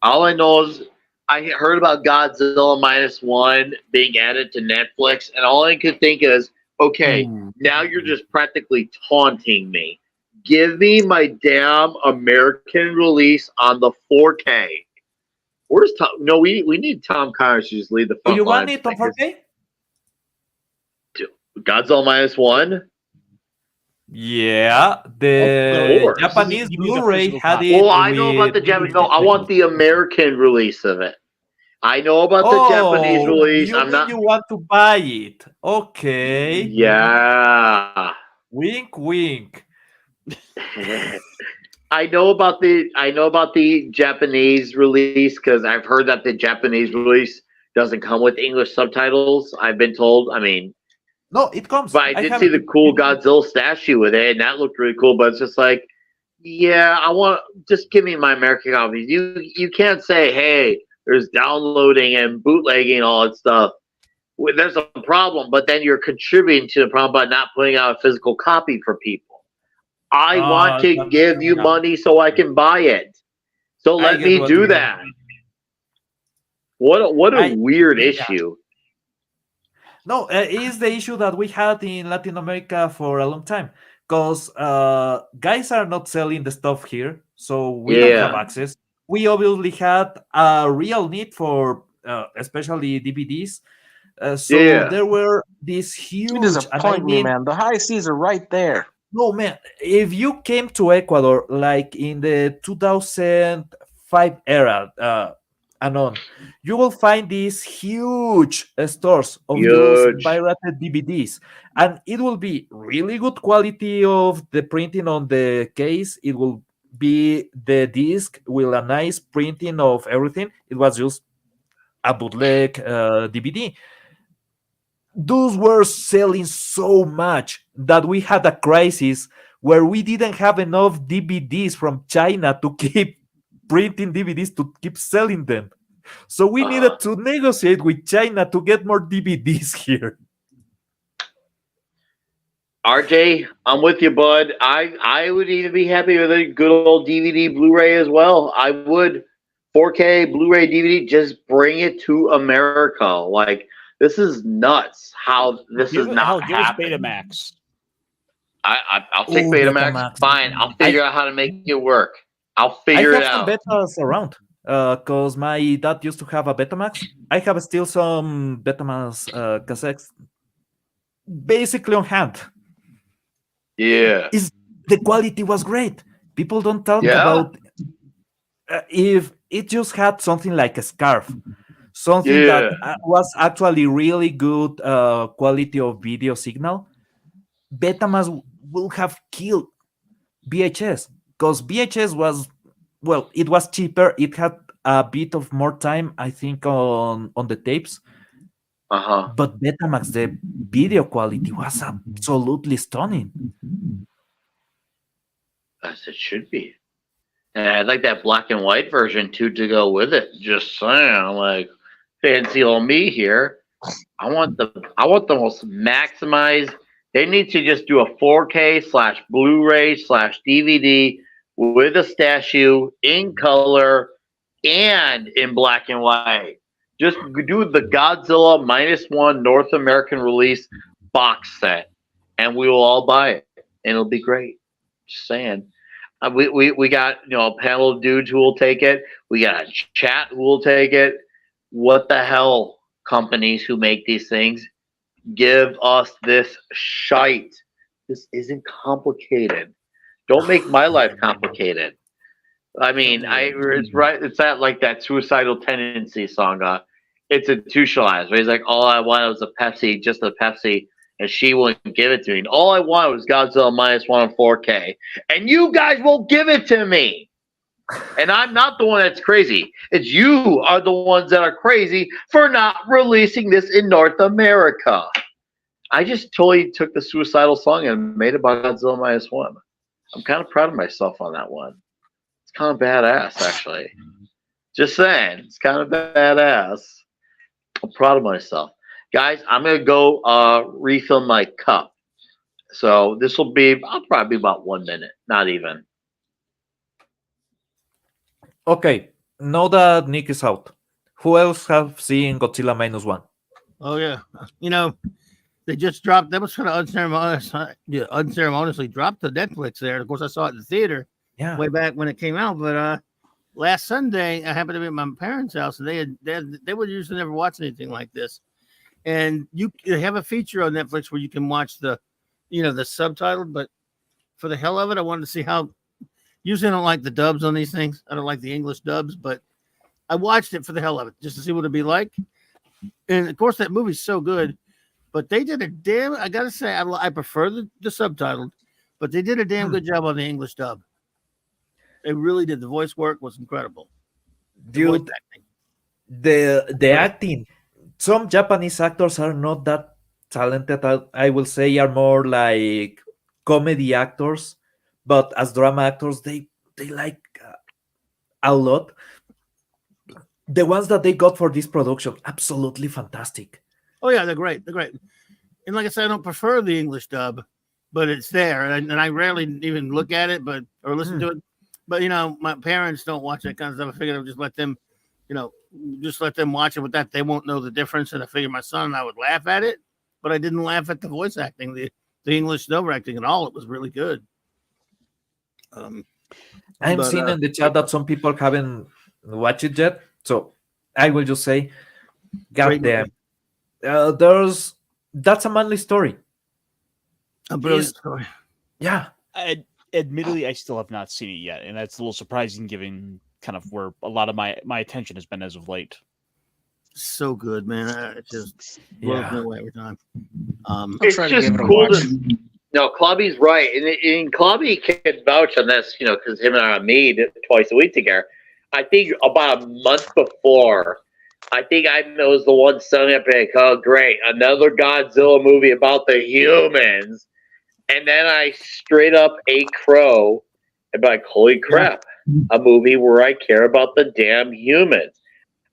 All I know is I heard about Godzilla -1 being added to Netflix, and all I could think is, okay, now you're just practically taunting me. Give me my damn American release on the 4K. Where's Tom? No, we need Tom Connors to just lead the Do front you want lines. it on 4K? Godzilla -1? Yeah, Of the course. Japanese You need the Blu-ray physical had copy. it Well, I know about with the Japanese. No, DVD I want section. the American release of it. I know about the Japanese Oh, release. you I'm mean not. you want to buy it? Okay. Yeah. Wink, wink. I know about the Japanese release because I've heard that the Japanese release doesn't come with English subtitles. I've been told. I mean, No, it comes. but I I did have see it. the cool Godzilla statue with it, and that looked really cool. But it's just like, yeah, I want just give me my American copies. You can't say, hey, there's downloading and bootlegging and all that stuff. Well, there's a problem, but then you're contributing to the problem by not putting out a physical copy for people. I want to give you money so I can buy it. So I let get me what do you that. What a weird yeah. issue. No, it's the issue that we had in Latin America for a long time. Because guys are not selling the stuff here, so we don't have Yeah. access. We obviously had a real need for, especially DVDs. So Yeah. there were these You huge, disappoint me, man. The high seas are right there. no man, if you came to Ecuador like in the 2005 era and on, you will find these huge stores of just Huge. pirated DVDs, and it will be really good quality of the printing on the case. It will be the disc with a nice printing of everything. It was just a bootleg DVD. Those were selling so much that we had a crisis where we didn't have enough DVDs from China to keep printing DVDs to keep selling them. So we needed to negotiate with China to get more DVDs here. RJ, I'm with you, bud. I would even be happy with a good old DVD Blu-ray as well. I would 4K Blu-ray DVD. Just bring it to America. Like this is nuts. How this is not give us happening. Betamax. I'll take Betamax. Fine. I'll figure out how to make it work. I'll figure it out. I have some Betas around because my dad used to have a Betamax. I have still some Betamax cassettes basically on hand. Yeah. The quality was great. People don't talk about if it just had something like a scarf, something that was actually really good quality of video signal. Betamax will have killed VHS because VHS was, well, it was cheaper. It had a bit of more time, I think, on the tapes. But Betamax, the video quality was absolutely stunning. As it should be. And I'd like that black and white version too to go with it. Just saying, I'm like fancy on me here. I want the most maximized. They need to just do a 4K / Blu-ray / DVD with a statue in color and in black and white. Just do the Godzilla -1 North American release box set, and we will all buy it, and it'll be great. Just saying. We got a panel of dudes who will take it. We got a chat who will take it. What the hell, companies who make these things? Give us this shite. This isn't complicated. Don't make my life complicated. I mean, it's right. It's that suicidal tendency song. It's institutionalized. Where he's like, all I wanted was a Pepsi, just a Pepsi, and she wouldn't give it to me. And all I wanted was Godzilla -1 on 4K, and you guys won't give it to me. And I'm not the one that's crazy. It's you are the ones that are crazy for not releasing this in North America. I just totally took the suicidal song and made it about Godzilla -1. I'm kind of proud of myself on that one. It's kind of badass, actually. Just saying, it's kind of badass. I'm proud of myself. Guys, I'm going to go refill my cup. So this will be, I'll probably be about 1 minute, not even. Okay, now that Nick is out, who else have seen Godzilla -1? Oh yeah, they just dropped. That was kind of unceremoniously dropped to Netflix there. Of course, I saw it in the theater way back when it came out. But last Sunday, I happened to be at my parents' house, and they would usually never watch anything like this. And they have a feature on Netflix where you can watch the subtitle. But for the hell of it, I wanted to see how. Usually, I don't like the dubs on these things. I don't like the English dubs, but I watched it for the hell of it, just to see what it'd be like. And of course, that movie's so good. But they did I gotta say, I prefer the subtitled, but they did a damn good job on the English dub. They really did. The voice work was incredible. Dude, the acting. Some Japanese actors are not that talented. I will say are more like comedy actors, but as drama actors, they like a lot. The ones that they got for this production, absolutely fantastic. Oh yeah, they're great. They're great. And like I said, I don't prefer the English dub, but it's there, and I rarely even look at it, or listen to it. But my parents don't watch that kind of stuff. I figured I'd just let them, watch it with that. They won't know the difference. And I figured my son and I would laugh at it, but I didn't laugh at the voice acting, the English dub acting at all. It was really good. I'm seeing in the chat that some people haven't watched it yet, so I will just say, God damn, that's a manly story. A brilliant story. Yeah. Admittedly, I still have not seen it yet, and that's a little surprising given kind of where a lot of my attention has been as of late. So good, man. It just blows me away every time. It's just cool no, Clubby's right, and Clubby can vouch on this, because him and I meet twice a week together. I think about a month before, I think I was the one selling up like, oh great, another Godzilla movie about the humans, and then I straight up ate crow and be like, holy crap, a movie where I care about the damn humans.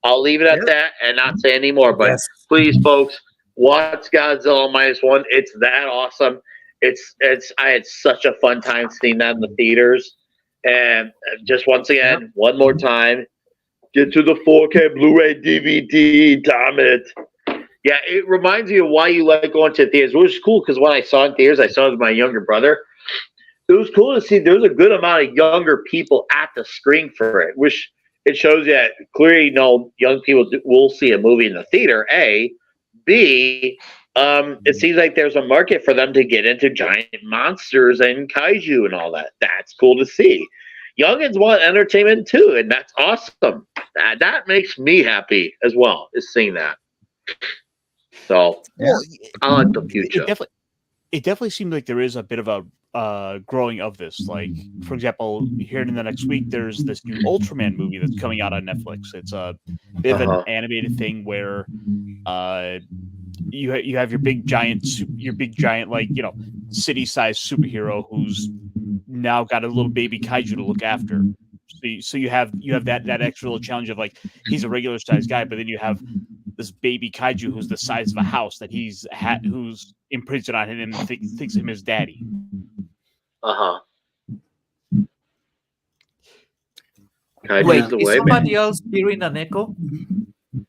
I'll leave it at that and not say any more. But please, folks, watch Godzilla -1. It's that awesome. I had such a fun time seeing that in the theaters. And just once again, one more time, get to the 4K Blu-ray DVD, damn it. Yeah, it reminds me of why you like going to theaters, which is cool because when I saw it in theaters, I saw it with my younger brother. It was cool to see there was a good amount of younger people at the screen for it, which it shows that clearly young people will see a movie in the theater, A. B, it seems like there's a market for them to get into giant monsters and kaiju and all that. That's cool to see. Youngins want entertainment too, and that's awesome. That makes me happy as well, is seeing that. So, I like the future. It definitely seems like there is a bit of a growing of this. Like, for example, here in the next week, there's this new Ultraman movie that's coming out on Netflix. It's a bit of an animated thing where you have your big giant like city-sized superhero who's now got a little baby kaiju to look after. So you have that extra little challenge of like he's a regular sized guy, but then you have this baby kaiju who's the size of a house that who's imprinted on him and thinks of him as daddy. Wait, is somebody else hearing an echo? A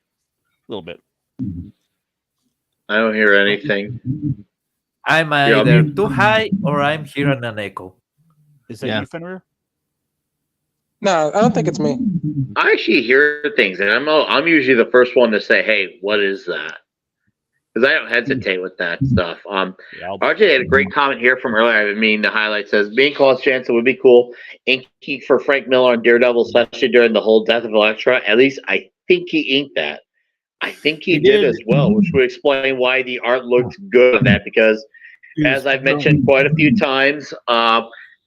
little bit. I don't hear anything. I'm either too high or I'm hearing an echo. Is that you, Fenrir? No, I don't think it's me. I actually hear things, and I'm usually the first one to say, "Hey, what is that?" Because I don't hesitate with that stuff. RJ had a great comment here from earlier. I mean, the highlight says, being Klaus Janson would be cool. Inking for Frank Miller on Daredevil, especially during the whole death of Elektra. At least I think he inked that. I think he did as well, which would explain why the art looks good on that. Because, as I've mentioned quite a few times,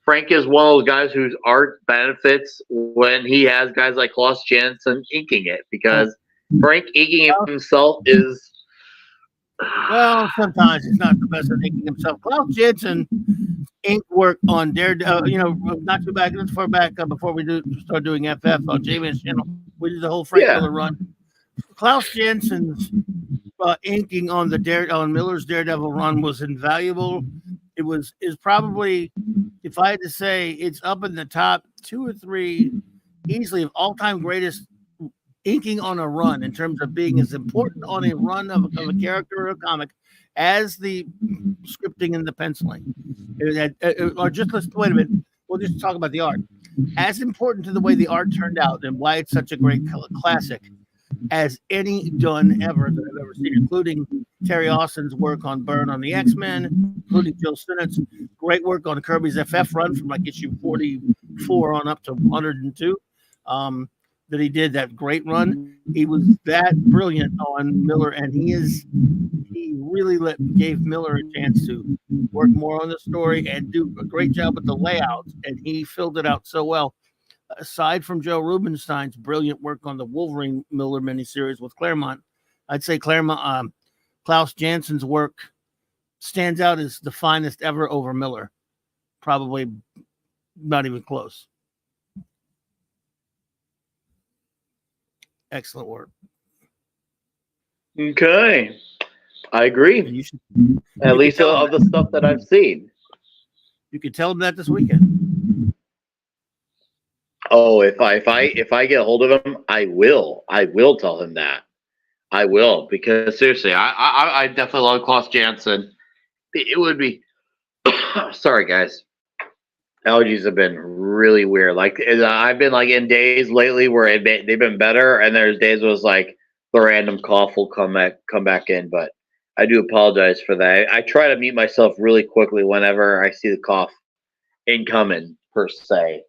Frank is one of those guys whose art benefits when he has guys like Klaus Janson inking it. Because Frank inking it himself is... Well, sometimes he's not the best at inking himself. Klaus Janson ink work on Daredevil, not too far back before we start doing FF on J-Man's channel. We did the whole Frank Miller run. Klaus Janson's inking on on Miller's Daredevil run was invaluable, is probably, if I had to say, it's up in the top 2 or 3 easily of all-time greatest inking on a run in terms of being as important on a run of a character or a comic as the scripting and the penciling. Or just let's wait a minute. We'll just talk about the art. As important to the way the art turned out and why it's such a great classic as any done ever that I've ever seen, including Terry Austin's work on Byrne on the X-Men, including Jill Sinnott's great work on Kirby's FF run from like issue 44 on up to 102. That he did that great run. He was that brilliant on Miller, and he really gave Miller a chance to work more on the story and do a great job with the layout, and he filled it out so well. Aside from Joe Rubinstein's brilliant work on the Wolverine Miller miniseries with Claremont, I'd say Klaus Janssen's work stands out as the finest ever over Miller. Probably not even close. Excellent work. Okay. I agree. At least of the stuff that I've seen. You could tell him that this weekend. Oh, if I get a hold of him, I will. I will tell him that. I will, because seriously, I definitely love Klaus Janson. It would be sorry guys. Allergies have been really weird. Like I've been like in days lately where they've been better, and there's days where it's like the random cough will come back in. But I do apologize for that. I try to mute myself really quickly whenever I see the cough incoming per se.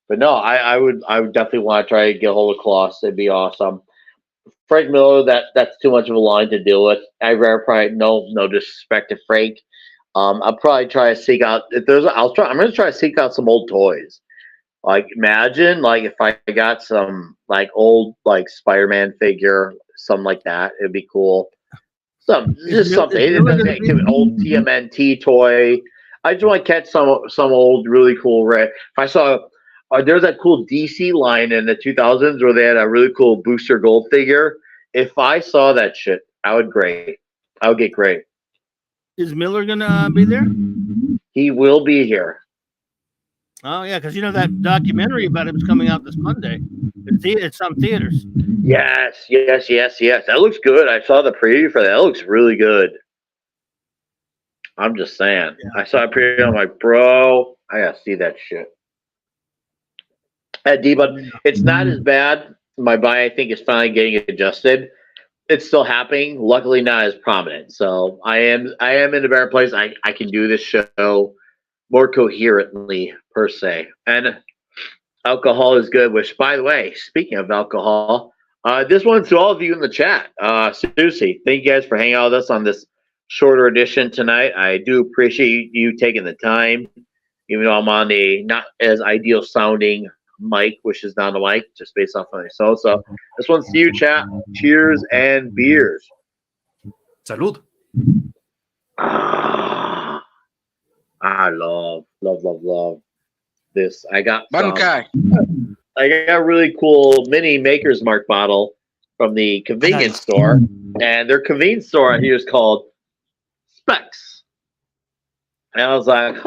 But no, I would definitely want to try to get a hold of Klaus. It'd be awesome. Frank Miller, that's too much of a line to deal with. I'd rather probably no disrespect to Frank. I'll probably try to seek out I'm gonna try to seek out some old toys. Like imagine like if I got some like old like Spider-Man figure, something like that. It'd be cool. Something. It doesn't have to be an old TMNT toy. I just want to catch some old really cool If I saw there's that cool DC line in the 2000s where they had a really cool Booster Gold figure. If I saw that shit, I would get great. Is Miller gonna be there? He will be here. Oh yeah, because you know that documentary about him is coming out this Monday. It's some theaters. Yes. That looks good. I saw the preview for that. That looks really good. I'm just saying. Yeah. I saw a preview. I'm like, bro, I gotta see that shit. But it's not as bad. My body, I think, is finally getting adjusted. It's still happening. Luckily, not as prominent. So I am in a better place. I can do this show more coherently per se. And alcohol is good. Which, by the way, speaking of alcohol, this one's to all of you in the chat. Seriously, thank you guys for hanging out with us on this shorter edition tonight. I do appreciate you taking the time, even though I'm on a not as ideal sounding mic, which is down the mic, just based off of myself. So this one's to you, chat. Cheers and beers. Salud. I love this. I got a really cool mini Maker's Mark bottle from the convenience store, and their convenience store here is called Specs. And I was like,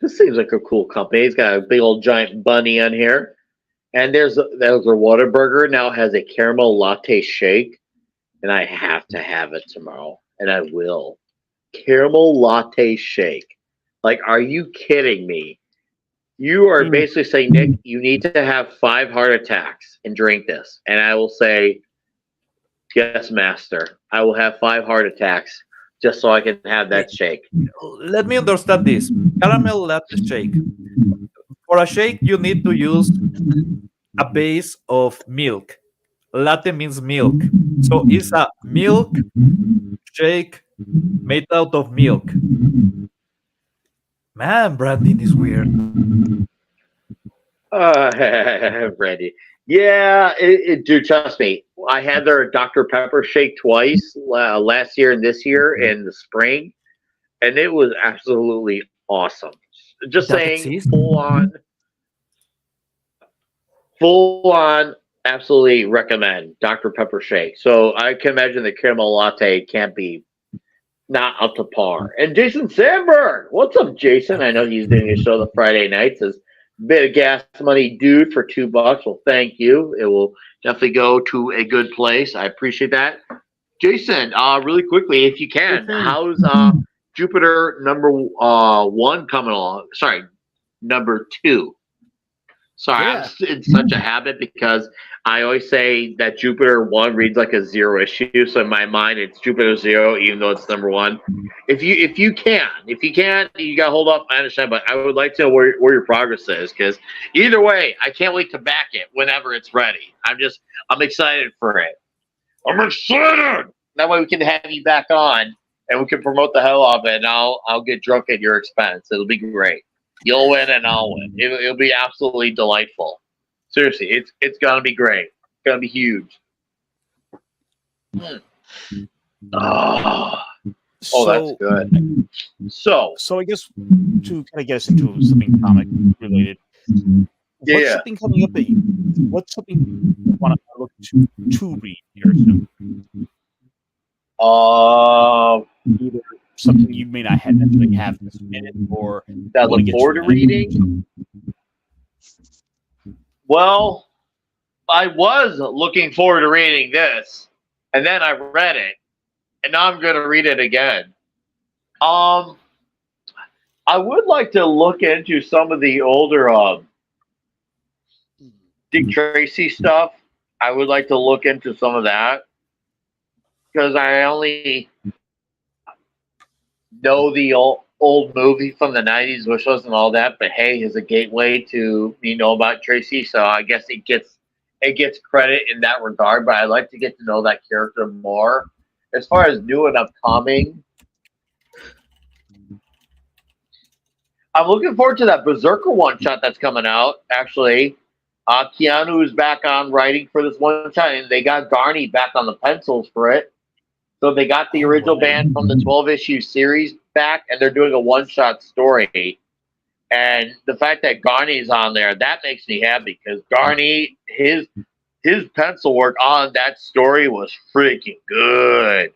this seems like a cool company. It's got a big old giant bunny on here. And there's a Whataburger now has a caramel latte shake. And I have to have it tomorrow. And I will. Caramel latte shake. Like, are you kidding me? You are basically saying, Nick, you need to have 5 heart attacks and drink this. And I will say, yes, master. I will have 5 heart attacks just so I can have that shake. Let me understand this. Caramel latte shake. For a shake, you need to use a base of milk. Latte means milk. So it's a milk shake made out of milk. Man, branding is weird. Brandy. Yeah, dude, trust me. I had their Dr. Pepper shake twice, last year and this year in the spring, and it was absolutely awesome. Just saying, full on, absolutely recommend Dr. Pepper shake. So I can imagine the caramel latte can't be not up to par. And Jason Sandberg, what's up, Jason? I know he's doing a show the Friday nights. As bit of gas money, dude, for $2. Well, thank you. It will definitely go to a good place. I appreciate that. Jason, really quickly, if you can, how's Jupiter number 1 coming along? Sorry, number 2. Sorry, I'm in such a habit because I always say that Jupiter 1 reads like a 0 issue. So in my mind, it's Jupiter 0, even though it's number 1. If you can't, you got to hold off. I understand, but I would like to know where your progress is, because either way, I can't wait to back it whenever it's ready. I'm excited for it. I'm excited. That way we can have you back on and we can promote the hell out of it, and I'll get drunk at your expense. It'll be great. You'll win and I'll win. It'll be absolutely delightful. Seriously, it's gonna be great. It's gonna be huge. Oh, that's good. So I guess to kind of get us into something comic related. What's something coming up what's something you want to look to read here soon? Either something you may not necessarily have this minute, or that I look forward to reading. Well, I was looking forward to reading this, and then I read it, and now I'm going to read it again. I would like to look into some of the older Dick Tracy stuff. I would like to look into some of that, because I only know the old movie from the 90s, which wasn't all that, but hey, is a gateway to me know about Tracy, so I guess it gets credit in that regard, but I'd like to get to know that character more. As far as new and upcoming, I'm looking forward to that Berserker one-shot that's coming out, actually. Keanu is back on writing for this one-shot, and they got Garney back on the pencils for it. So they got the original band from the 12-issue series back, and they're doing a one-shot story. And the fact that Garney's on there, that makes me happy, because Garney, his pencil work on that story was freaking good.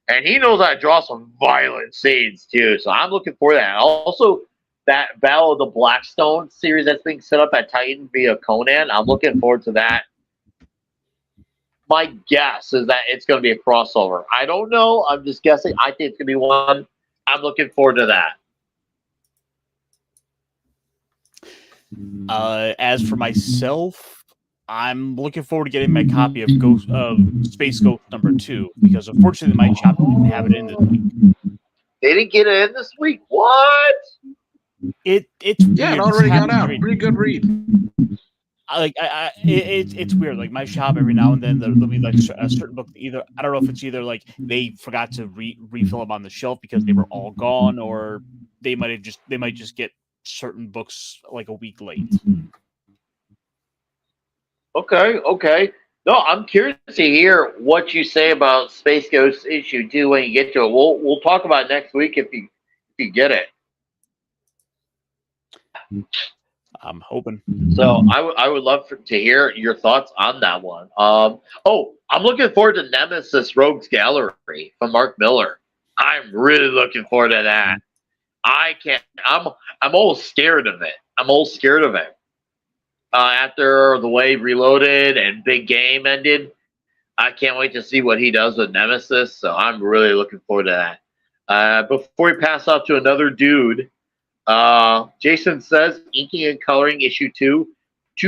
And he knows how to draw some violent scenes, too. So I'm looking for that. Also, that Battle of the Blackstone series that's being set up at Titan via Conan, I'm looking forward to that. My guess is that it's going to be a crossover. I don't know. I'm just guessing. I think it's going to be one. I'm looking forward to that. As for myself, I'm looking forward to getting my copy of Space Ghost number 2, because unfortunately my shop didn't have it in this week. They didn't get it in this week? What? It's yeah, it already got out. Pretty good read. It's weird. Like my shop, every now and then there'll be like a certain book. Either I don't know if it's either like they forgot to refill them on the shelf because they were all gone, or they might just get certain books like a week late. Okay. No, I'm curious to hear what you say about Space Ghost issue 2 when you get to it. We'll talk about it next week if you get it. I'm hoping. So I would love to hear your thoughts on that one. I'm looking forward to Nemesis Rogues Gallery from Mark Miller. I'm really looking forward to that. I'm almost scared of it. After the Wave Reloaded and Big Game ended, I can't wait to see what he does with Nemesis. So I'm really looking forward to that. Before we pass off to another dude, Jason says, inking and coloring issue 2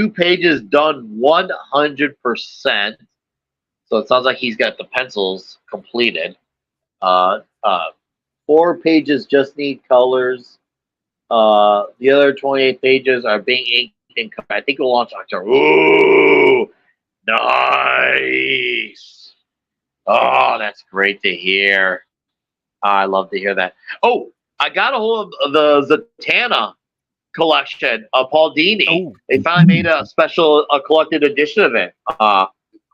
pages done 100%. So it sounds like he's got the pencils completed. 4 pages just need colors. The other 28 pages are being inked and I think it'll launch October. Ooh, nice. Oh, that's great to hear. I love to hear that. Oh, I got a hold of the Zatanna collection of Paul Dini. Oh. They finally made a special collected edition of it.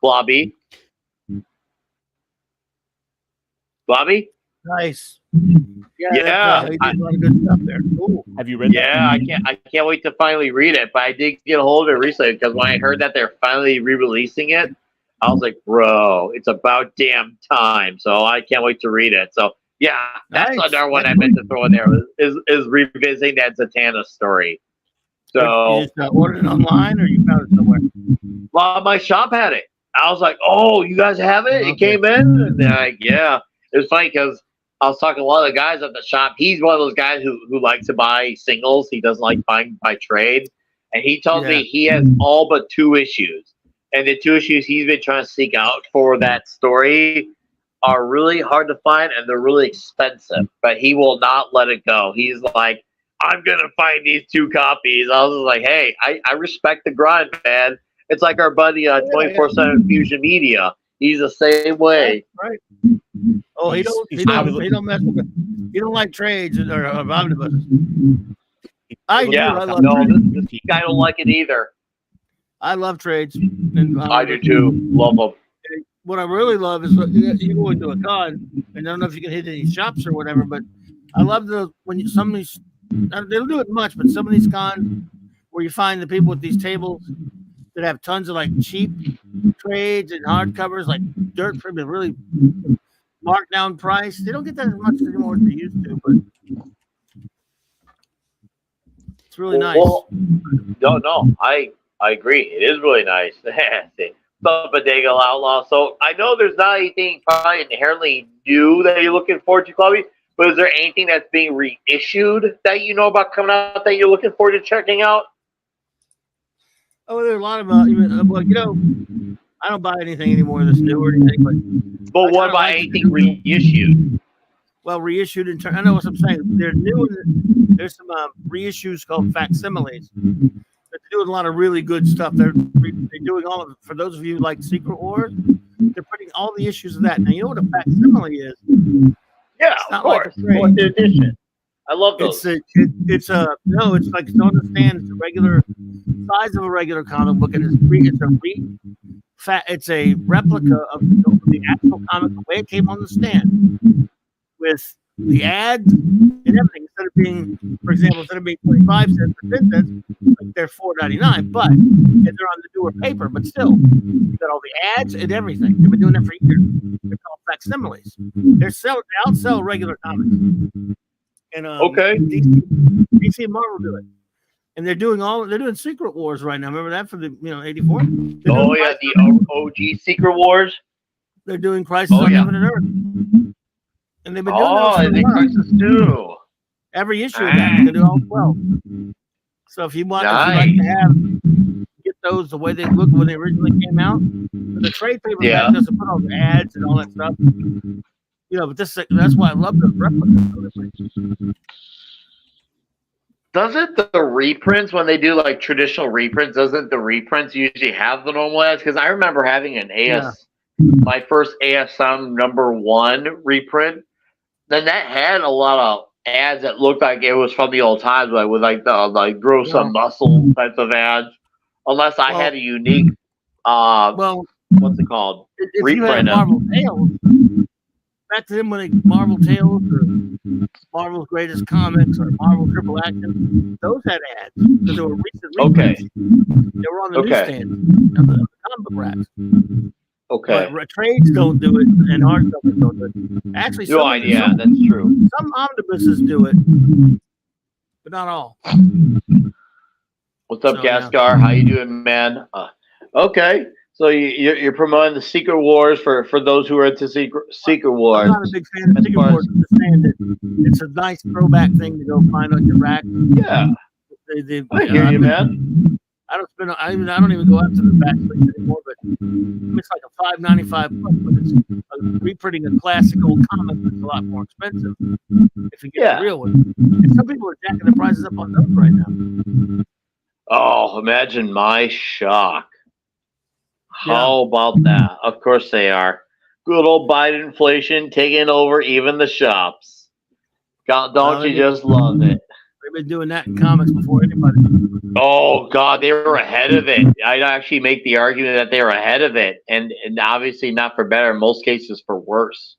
Blobby? Nice. Yeah. They did a lot of good stuff there. Ooh. Have you read that? Yeah, I can't wait to finally read it. But I did get a hold of it recently because when I heard that they're finally re-releasing it, I was like, bro, it's about damn time. So I can't wait to read it. So Yeah, that's another one I meant to throw in there. Is revisiting that Zatanna story. So you just ordered it online, or you found it somewhere? Well, my shop had it. I was like, "Oh, you guys have it?" Okay. It came in, and they're like, "Yeah." It was funny because I was talking to a lot of the guys at the shop. He's one of those guys who likes to buy singles. He doesn't like buying by trade, and he tells me he has all but 2 issues, and the 2 issues he's been trying to seek out for that story are really hard to find, and they're really expensive. But he will not let it go. He's like, "I'm gonna find these 2 copies." I was like, "Hey, I respect the grind, man." It's like our buddy 24/7 Fusion Media. He's the same way. Right. Oh, he don't mess with it. He don't like trades or omnibuses. I love trades. This guy don't like it either. I love trades. And, I do too. Love them. What I really love is you go into a con, and I don't know if you can hit any shops or whatever, but I love some of these. They don't do it much, but some of these cons where you find the people with these tables that have tons of like cheap trades and hardcovers, like dirt for really marked down price. They don't get that as much anymore as they used to, but it's really nice. Well, no, I agree. It is really nice. Bodega Outlaw. So I know there's not anything probably inherently new that you're looking forward to, Chloe. But is there anything that's being reissued that you know about coming out that you're looking forward to checking out? Oh, there are a lot of I don't buy anything anymore that's new or anything. But what about anything reissued? Well, reissued in turn. I know what I'm saying. They're new. There's some reissues called facsimiles. They're doing a lot of really good stuff. They're doing all of it. For those of you who like Secret Wars, they're putting all the issues of that. Now, you know what a facsimile is? Yeah, of course. Like the edition. I love those. It's like, don't understand. It's a regular size of a regular comic book, and it's a replica of the actual comic the way it came on the stand, with the ads and everything. Instead of being, for example, 25 cents or 10 cents, like they're $4.99, but they're on the newer paper. But still, you got all the ads and everything. They've been doing it for years. They're called facsimiles. They outsell regular comics. And DC and Marvel do it. And they're doing Secret Wars right now. Remember that for the 84? Oh yeah, the OG Secret Wars. They're doing Crisis on Infinite Earth. And they've been doing that for Crisis too. Every issue of that, you can do all 12. So if you like to get those the way they look when they originally came out, the trade paperback doesn't put all the ads and all that stuff. But that's why I love the replicas. Doesn't the reprints, when they do like traditional reprints, doesn't the reprints usually have the normal ads? Because I remember having an my first ASM #1 reprint. Then that had a lot of ads that looked like it was from the old times, like with like the grow some muscle types of ads. Unless I had a unique, what's it called? If reprint you had Marvel Tales, back to them when Marvel Tales or Marvel's Greatest Comics or Marvel Triple Action, those had ads because they were recent reprints. They were on the newsstand of the comic racks. Okay. But trades don't do it, and hardcovers don't do it. Actually, that's true. Some omnibuses do it, but not all. What's up, Gaskar? How you doing, man? Okay. So you're promoting the Secret Wars for those who are into Secret Wars. I'm not a big fan of Secret Wars. I'm just saying that it's a nice throwback thing to go find on your rack. Yeah. I hear you, man. I don't even go out to the back place anymore, but it's like a $5.95 but it's reprinting a classic old comic that's a lot more expensive if you get the real one. And some people are jacking the prices up on those right now. Oh, imagine my shock. How about that? Of course they are. Good old Biden inflation taking over even the shops. Don't you just love it? They've been doing that in comics before anybody. Oh, God, they were ahead of it. I'd actually make the argument that they were ahead of it. And obviously not for better, in most cases for worse.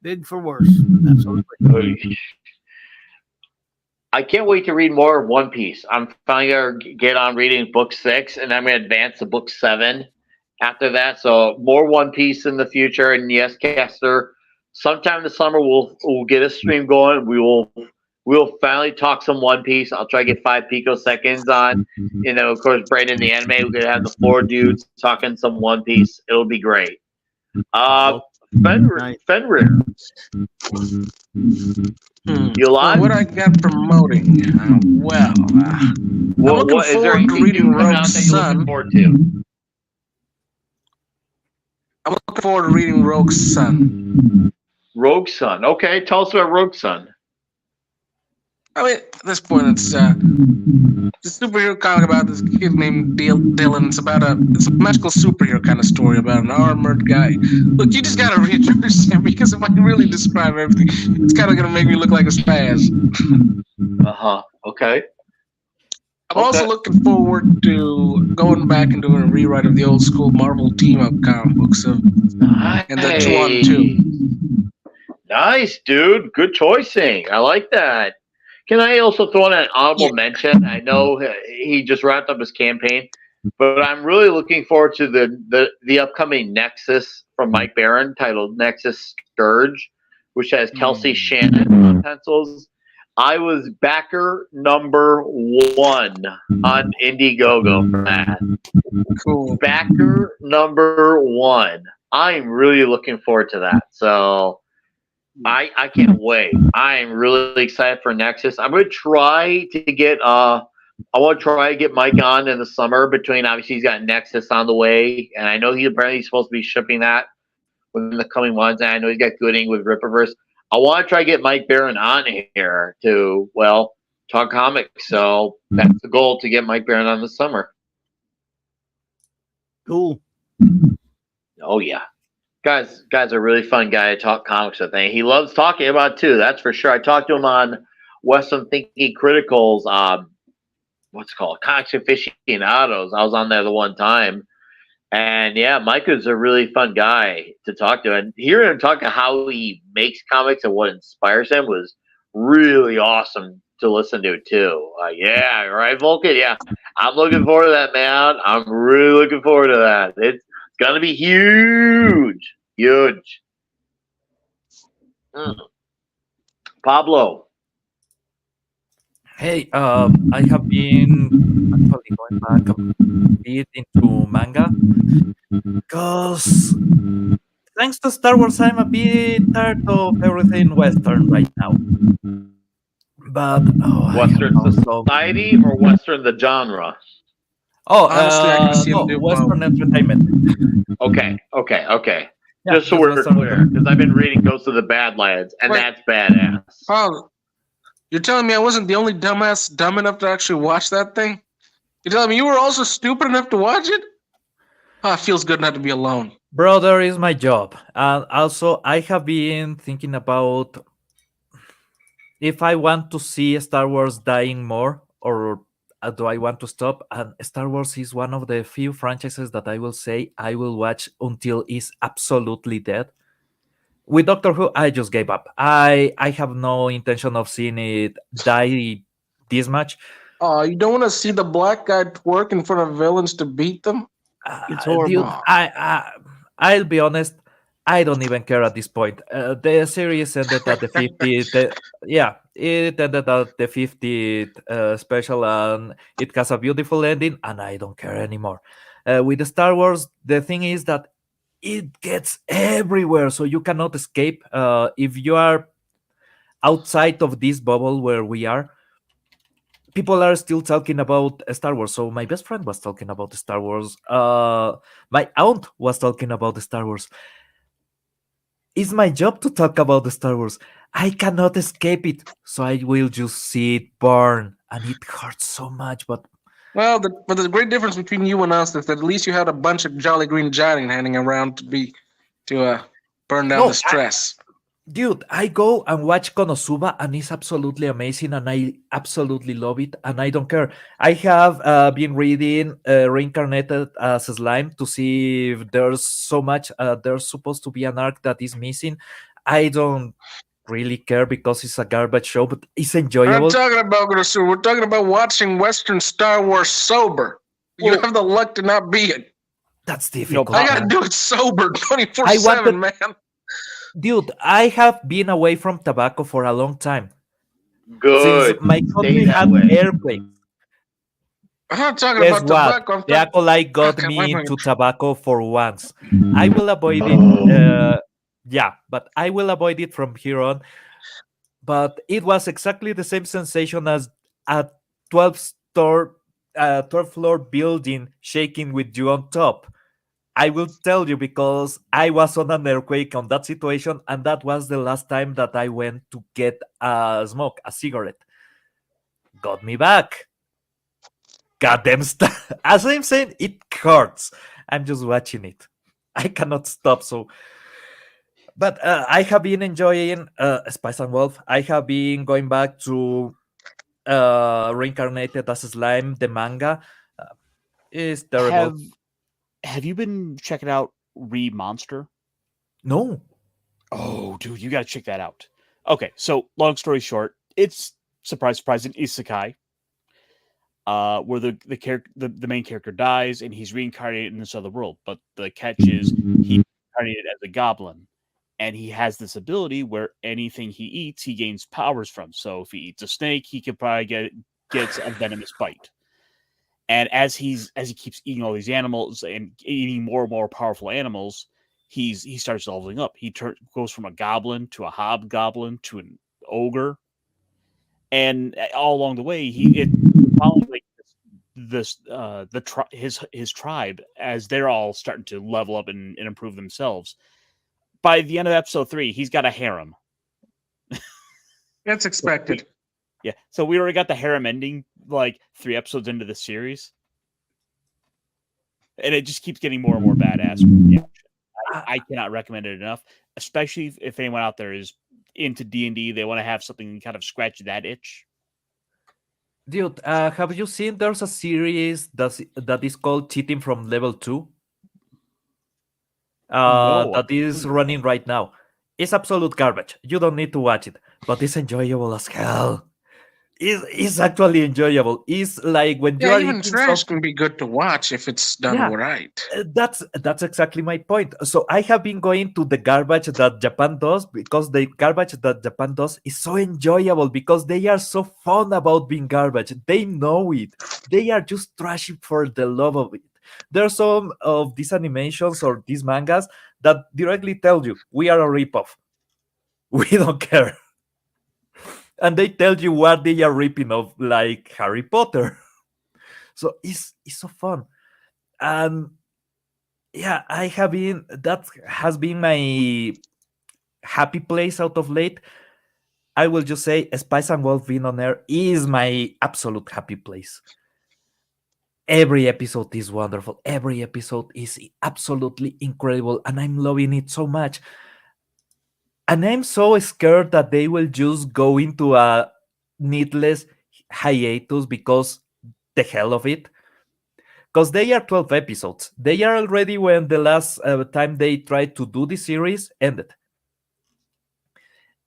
Big for worse. Absolutely. I can't wait to read more of One Piece. I'm finally going to get on reading book 6, and I'm going to advance to book 7 after that. So more One Piece in the future. And yes, Kester, sometime this summer we'll get a stream going. We'll finally talk some One Piece. I'll try to get 5 picoseconds on. Of course, Brandon, the anime, we're gonna have the 4 dudes talking some One Piece. It'll be great. Fenrir. You live? What I got promoting? I'm looking forward to reading Rogue Sun. I'm looking forward to reading Rogue Sun. Rogue Sun. Okay, tell us about Rogue Sun. I mean, at this point, it's a superhero comic about this kid named Dylan. It's a magical superhero kind of story about an armored guy. Look, you just gotta read it, understand, because if I really describe everything, it's kind of gonna make me look like a spaz. Okay. I'm also looking forward to going back and doing a rewrite of the old school Marvel team-up comic books and the 2-on-2. Nice, dude. Good choicing. I like that. Can I also throw in an honorable mention? I know he just wrapped up his campaign, but I'm really looking forward to the upcoming Nexus from Mike Barron titled Nexus Scourge, which has Kelsey Shannon on pencils. I was backer number 1 on Indiegogo for that. Cool. Backer number 1. I'm really looking forward to that. So I can't wait. I'm really excited for Nexus. I'm going to try to get I want to try to get Mike on in the summer. Between obviously he's got Nexus on the way, and I know he's supposed to be shipping that within the coming months. And I know he's got Gooding with Rippaverse. I want to try to get Mike Barron on here to talk comics. So that's the goal, to get Mike Barron on this summer. Cool. Oh yeah. Guy's a really fun guy to talk comics with. And he loves talking about too. That's for sure. I talked to him on Western Thinking Critical's what's it called, Comics Aficionados. I was on there the one time, and yeah, Mike is a really fun guy to talk to. And hearing him talk about how he makes comics and what inspires him was really awesome to listen to too. Yeah, right, Vulcan. Yeah, I'm looking forward to that, man. I'm really looking forward to that. It's gonna be huge. Pablo. Hey, I have been actually going back a bit into manga because thanks to Star Wars, I'm a bit tired of everything Western right now. But Western society or Western the genre? Honestly, I can see him do Western entertainment. Okay. Yeah, just so we're clear, because I've been reading Ghost of the Badlands, and that's badass. Pablo, you're telling me I wasn't the only dumbass dumb enough to actually watch that thing? You're telling me you were also stupid enough to watch it? Oh, it feels good not to be alone. Brother, is my job. And also, I have been thinking about if I want to see Star Wars dying more, or do I want to stop? And Star Wars is one of the few franchises that I will say I will watch until it's absolutely dead. With Doctor Who, I just gave up. I have no intention of seeing it die this much. Oh, you don't want to see the black guy twerk in front of villains to beat them? It's horrible. Dude, I'll be honest. I don't even care at this point. The series ended at the 50th. It ended at the 50th special, and it has a beautiful ending, and I don't care anymore. With the Star Wars, the thing is that it gets everywhere, so you cannot escape. If you are outside of this bubble where we are, people are still talking about Star Wars. So my best friend was talking about Star Wars. My aunt was talking about the Star Wars. It's my job to talk about the Star Wars. I cannot escape it, so I will just see it burn, and it hurts so much. But the great difference between you and us is that at least you had a bunch of Jolly Green Giant hanging around to burn down the stress. Dude, I go and watch Konosuba, and it's absolutely amazing, and I absolutely love it, and I don't care. I have been reading Reincarnated as Slime to see if there's so much. There's supposed to be an arc that is missing. I don't really care because it's a garbage show, but it's enjoyable. I'm not talking about Konosuba. We're talking about watching Western Star Wars sober. You have the luck to not be it. That's difficult. I gotta do it sober 24/7, man. Dude, I have been away from tobacco for a long time. Since Good. my Stay country that had way. earthquakes. I'm not talking Guess about what? tobacco. I'm The talking. acolyte got Okay, why me am I- into tobacco for once. I will avoid it. Oh. Yeah, but I will avoid it from here on. But it was exactly the same sensation as a 12 floor building shaking with you on top. I will tell you because I was on an earthquake on that situation, and that was the last time that I went to get a smoke, a cigarette. Got me back. Goddamn stuff. As I'm saying, it hurts. I'm just watching it. I cannot stop. So, but I have been enjoying Spice and Wolf. I have been going back to Reincarnated as Slime, the manga. Is terrible. Have you been checking out Re Monster? No. Oh, dude, you got to check that out. Okay, so long story short, it's surprise, an isekai, where the main character dies and he's reincarnated in this other world. But the catch is he's reincarnated as a goblin, and he has this ability where anything he eats, he gains powers from. So if he eats a snake, he could probably gets a venomous bite. And as he keeps eating all these animals and eating more and more powerful animals, he starts leveling up. He goes from a goblin to a hobgoblin to an ogre, and all along the way, it following like his tribe as they're all starting to level up and improve themselves. By the end of episode 3, he's got a harem. That's expected. Yeah, so we already got the harem ending like 3 episodes into the series, and it just keeps getting more and more badass. Yeah, I cannot recommend it enough, especially if anyone out there is into D&D. They want to have something kind of scratch that itch. Dude, have you seen there's a series that is called Cheating from Level 2? No. That is running right now. It's absolute garbage. You don't need to watch it, but it's enjoyable as hell. It's actually enjoyable. It's like when you Yeah, are even eating trash something. can be good to watch if it's done Yeah, right. that's exactly my point. So I have been going to the garbage that Japan does because the garbage that Japan does is so enjoyable because they are so fun about being garbage. They know it. They are just trashy for the love of it. There are some of these animations or these mangas that directly tell you we are a ripoff. We don't care. And they tell you what they are ripping off, like Harry Potter. So it's so fun. And yeah, that has been my happy place out of late. I will just say Spice and Wolf being on air is my absolute happy place. Every episode is wonderful. Every episode is absolutely incredible, and I'm loving it so much. And I'm so scared that they will just go into a needless hiatus because the hell of it. Because they are 12 episodes. They are already when the last time they tried to do the series ended.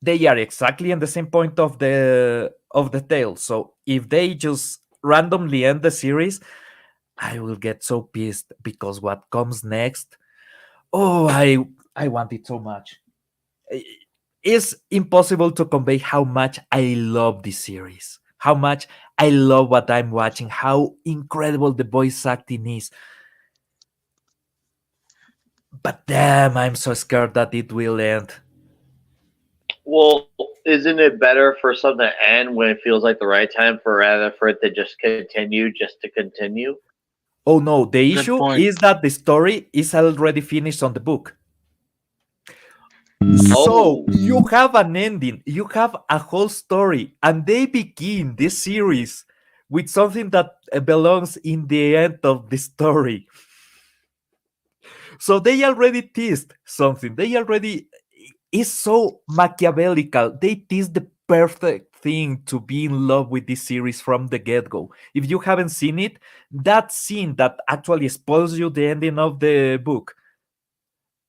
They are exactly in the same point of the tale. So if they just randomly end the series, I will get so pissed because what comes next, oh, I want it so much. It's impossible to convey how much I love this series, how much I love what I'm watching, how incredible the voice acting is. But damn, I'm so scared that it will end. Well, isn't it better for something to end when it feels like the right time rather for it to just continue just to continue? Oh no, the Good issue point. is that the story is already finished on the book. So Oh. you have an ending, you have a whole story, and they begin this series with something that belongs in the end of the story. So they already teased something. They already is so Machiavellical. They teased the perfect thing to be in love with this series from the get-go. If you haven't seen it, that scene that actually spoils you the ending of the book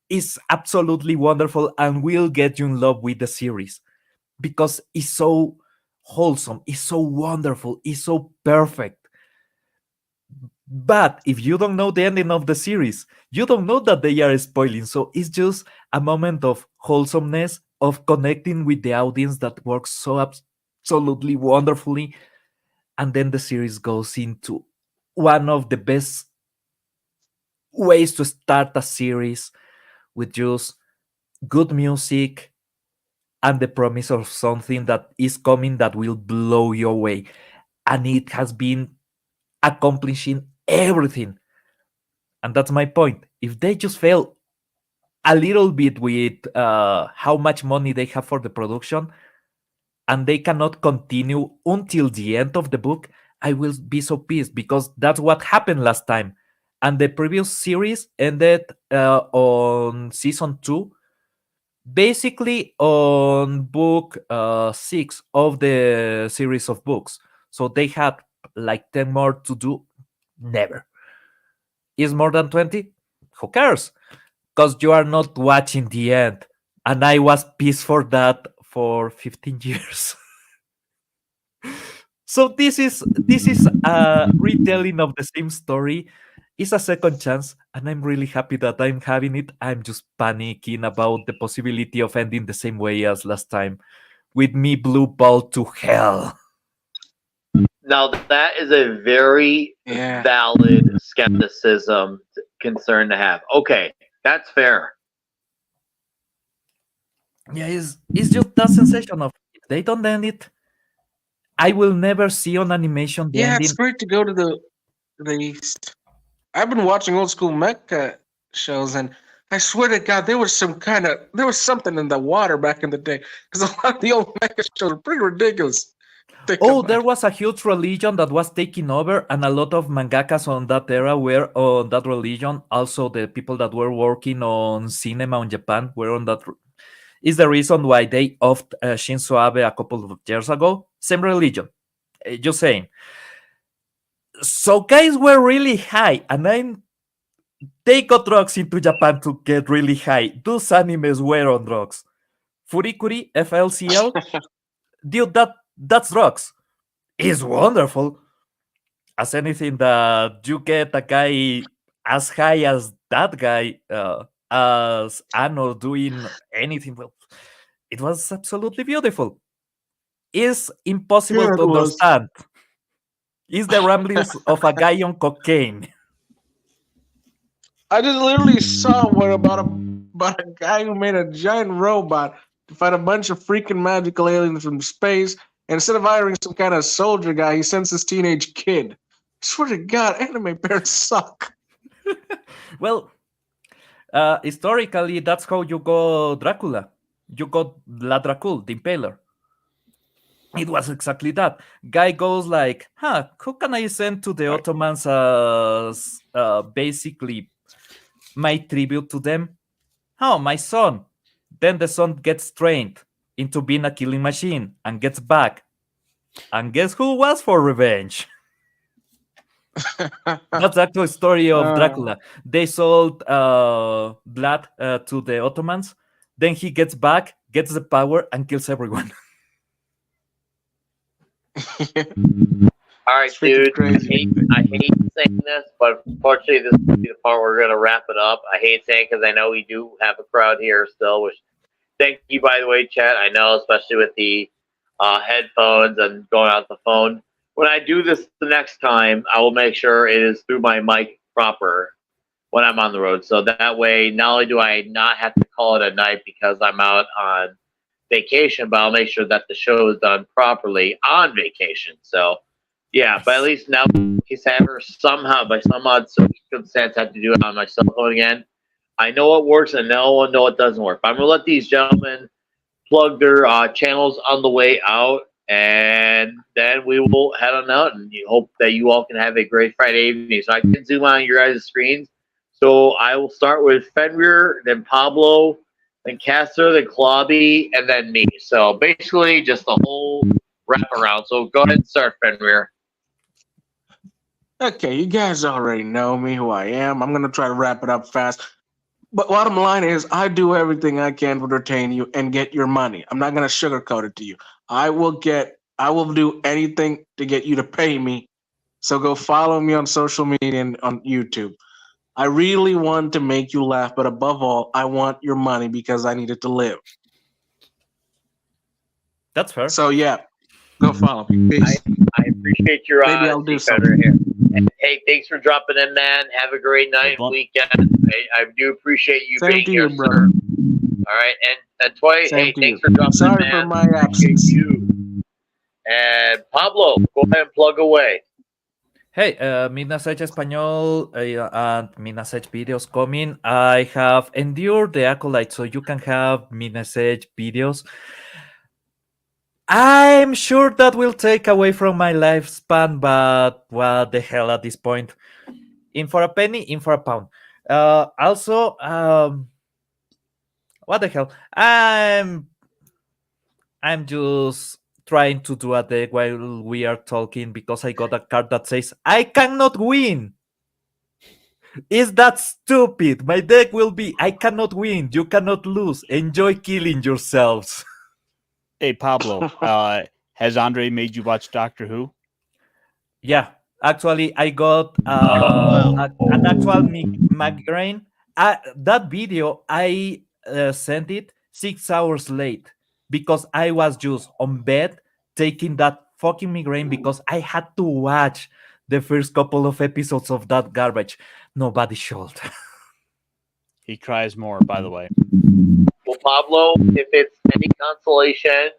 is absolutely wonderful and will get you in love with the series because it's so wholesome, it's so wonderful, it's so perfect. But if you don't know the ending of the series, you don't know that they are spoiling. So it's just a moment of wholesomeness, of connecting with the audience that works so absolutely wonderfully. And then the series goes into one of the best ways to start a series, with just good music and the promise of something that is coming that will blow you away. And it has been accomplishing everything. And that's my point. If they just fail a little bit with how much money they have for the production, and they cannot continue until the end of the book, I will be so pissed, because that's what happened last time. And the previous series ended on season 2, basically on book 6 of the series of books. So they had like 10 more to do. Never. Is more than 20? Who cares? Because you are not watching the end. And I was pissed for that for 15 years. So this is a retelling of the same story. It's a second chance, and I'm really happy that I'm having it. I'm just panicking about the possibility of ending the same way as last time, with me blue ball to hell. Now that is a very valid skepticism concern to have. Okay, that's fair. Yeah, it's just that sensation of, if they don't end it, I will never see on animation the Yeah, ending. it's great to go to the East. I've been watching old school mecha shows, and I swear to God, there was something in the water back in the day, because a lot of the old mecha shows are pretty ridiculous. There was a huge religion that was taking over, and a lot of mangakas on that era were on that religion. Also, the people that were working on cinema in Japan were on that. Is the reason why they offed Shinzo Abe a couple of years ago. Same religion, just saying. So guys were really high, and they got drugs into Japan to get really high. Those animes were on drugs. Furikuri, FLCL, dude, that's drugs. It's wonderful. As anything that you get a guy as high as that guy, as Anno doing anything, well, it was absolutely beautiful. It's impossible to understand. It's the ramblings of a guy on cocaine. I just literally saw one about a guy who made a giant robot to fight a bunch of freaking magical aliens from space. And instead of hiring some kind of soldier guy, he sends this teenage kid. I swear to God, anime parents suck. Well, historically, that's how you got Dracula. You got La Dracul, the Impaler. It was exactly that. Guy goes like, who can I send to the Ottomans as basically my tribute to them? Oh, my son. Then the son gets trained into being a killing machine and gets back. And guess who was for revenge? That's the actual story of Dracula. They sold blood to the Ottomans. Then he gets back, gets the power, and kills everyone. All right, dude. I hate saying this, but unfortunately, this is the part where we're going to wrap it up. I hate saying because I know we do have a crowd here still. Which, thank you, by the way, chat. I know, especially with the headphones and going out the phone. When I do this the next time, I will make sure it is through my mic proper when I'm on the road. So that way, not only do I not have to call it a night because I'm out on vacation, but I'll make sure that the show is done properly on vacation. So, yeah, but at least now, in case I ever somehow, by some odd circumstance, have to do it on my cell phone again, I know what works and no one know what doesn't work. But I'm going to let these gentlemen plug their channels on the way out, and then we will head on out, and hope that you all can have a great Friday evening. So I can zoom on your guys' screens. So I will start with Fenrir, then Pablo, then Castor, then Klobby, and then me. So basically just the whole wraparound. So go ahead and start, Fenrir. Okay, you guys already know me, who I am. I'm going to try to wrap it up fast. But bottom line is, I do everything I can to retain you and get your money. I'm not going to sugarcoat it to you. I will do anything to get you to pay me So go follow me on social media and on YouTube. I really want to make you laugh, but above all, I want your money because I need it to live. That's fair. So yeah, go follow me. Peace. I appreciate your Maybe I'll do honesty, something Federer, here. And, hey, thanks for dropping in, man. Have a great night and weekend. I do appreciate you Same being to here, you, brother. All right, and Toy, Same hey, to thanks you. for dropping Sorry in, for man. my absence. You. And Pablo, go ahead and plug away. Hey, mi message español and mi message videos coming. I have endured the acolyte, so you can have mi message videos. I'm sure that will take away from my lifespan, but what the hell at this point? In for a penny, in for a pound. Also, what the hell? I'm just trying to do a deck while we are talking because I got a card that says I cannot win. Is that stupid? My deck will be I cannot win, you cannot lose. Enjoy killing yourselves. Hey Pablo, has Andre made you watch Doctor Who? Yeah, actually, I got an actual migraine. That video, I sent it 6 hours late because I was just on bed taking that fucking migraine because I had to watch the first couple of episodes of that garbage. Nobody should. He cries more, by the way. Well, Pablo, if it's any consolation,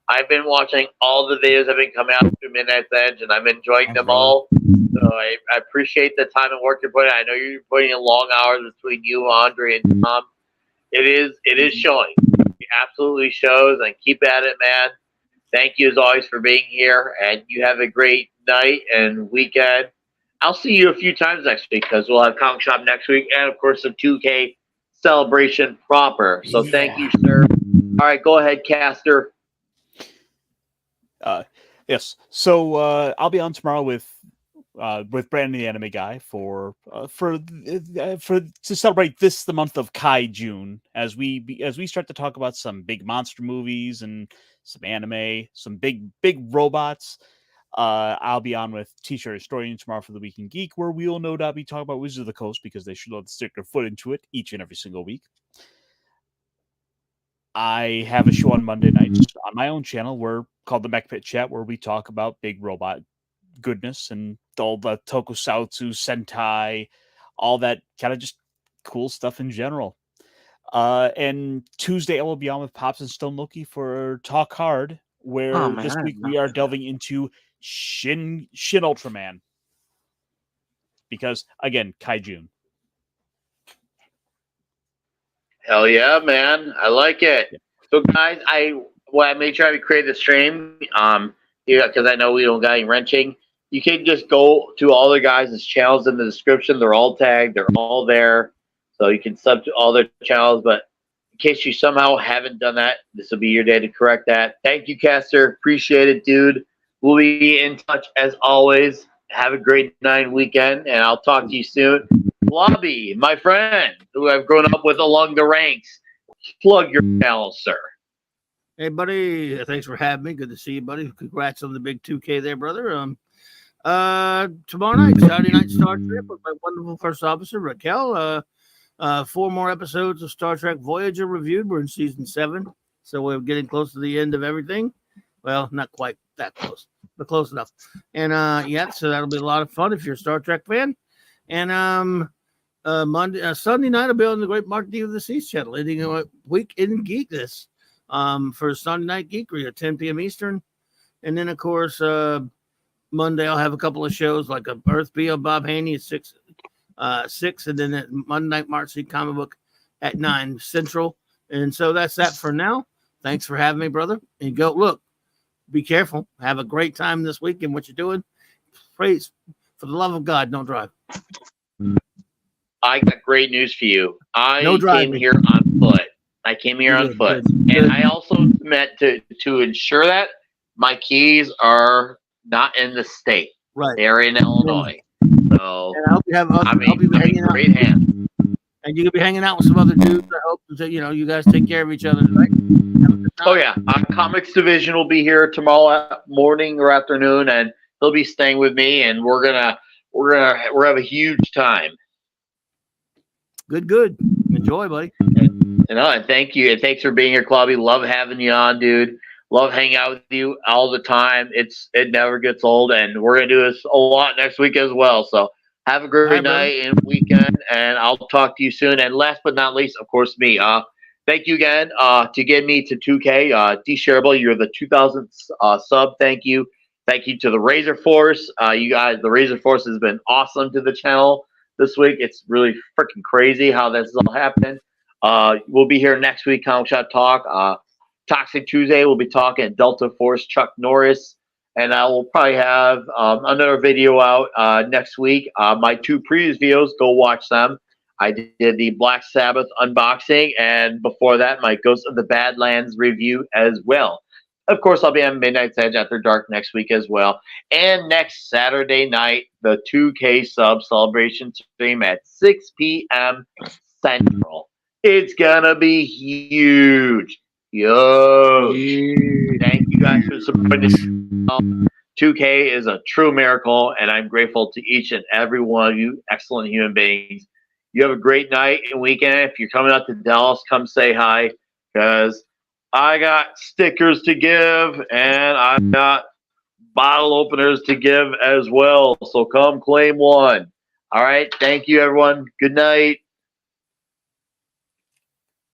I've been watching all the videos that have been coming out through Midnight's Edge, and I'm enjoying them all. So I appreciate the time and work you're putting. I know you're putting in long hours between you, Andre, and Tom. It is showing. It absolutely shows, and keep at it, man. Thank you as always for being here, and you have a great night and weekend. I'll see you a few times next week because we'll have Comic Shop next week, and of course the 2K celebration proper. So thank you, sir. All right, go ahead, Caster. Yes. So I'll be on tomorrow with Brandon the Anime Guy for to celebrate the month of Kai June as we start to talk about some big monster movies and some anime, some big robots. I'll be on with T-shirt Historian tomorrow for the Week in Geek, where we will no doubt be talking about Wizards of the Coast because they should love to stick their foot into it each and every single week. I have a show on Monday nights on my own channel called the Mech Pit Chat, where we talk about big robot goodness and all the tokusatsu, sentai, all that kind of just cool stuff in general. And Tuesday I will be on with Pops and Stone Loki for Talk Hard, where this week we are delving into Shin Ultraman. Because again, Kaijun. Hell yeah, man. I like it. Yeah. So guys, I made sure I created the stream. Because I know we don't got any wrenching. You can just go to all the guys' channels in the description. They're all tagged. They're all there. So you can sub to all their channels. But in case you somehow haven't done that, this will be your day to correct that. Thank you, Caster. Appreciate it, dude. We'll be in touch as always. Have a great night and weekend, and I'll talk to you soon. Lobby, my friend, who I've grown up with along the ranks, plug your channel, sir. Hey, buddy. Thanks for having me. Good to see you, buddy. Congrats on the big 2K there, brother. Tomorrow night, Saturday Night Star Trek with my wonderful first officer, Raquel. 4 more episodes of Star Trek Voyager reviewed. We're in season 7, so we're getting close to the end of everything. Well, not quite that close, but close enough. And so that'll be a lot of fun if you're a Star Trek fan. And Sunday night, I'll be on the Great Mark D of the Seas channel, ending a week in geekness for Sunday Night Geekery at 10 p.m. Eastern. And then, of course, Monday I'll have a couple of shows like a Earth B of Bob Haney at 6, and then at Monday Night Marcy Comic Book at 9 Central. And so that's that for now. Thanks for having me, brother. And look, be careful. Have a great time this weekend. What you're doing, praise for the love of God. Don't drive. I got great news for you. I came here on foot. And I also meant to ensure that my keys are not in the state. Right. They're in Illinois. So and I hope you have great hands. And you can be hanging out with some other dudes. I hope that you guys take care of each other tonight. Oh yeah, Comics Division will be here tomorrow morning or afternoon, and He'll be staying with me, and we're have a huge time. Good. Enjoy, buddy. And thank you, and thanks for being here, Clubby. Love having you on, dude. Love hanging out with you all the time. It never gets old, and we're gonna do this a lot next week as well. So have a great night and weekend, and I'll talk to you soon. And last but not least, of course, me. Thank you again to get me to 2K. D Shareable, you're the 2000th sub. Thank you. Thank you to the Razor Force. You guys, the Razor Force has been awesome to the channel this week. It's really freaking crazy how this is all happening. We'll be here next week, Comic Shop Talk. Toxic Tuesday, we'll be talking Delta Force Chuck Norris. And I will probably have another video out next week. My 2 previous videos, go watch them. I did the Black Sabbath unboxing, and before that, my Ghost of the Badlands review as well. Of course, I'll be on Midnight's Edge After Dark next week as well. And next Saturday night, the 2K sub celebration stream at 6 p.m. Central. It's going to be huge. Thank you guys for supporting this. 2K is a true miracle, and I'm grateful to each and every one of you excellent human beings. You have a great night and weekend. If you're coming out to Dallas, come say hi, because I got stickers to give, and I've got bottle openers to give as well. So come claim one. All right. Thank you, everyone. Good night.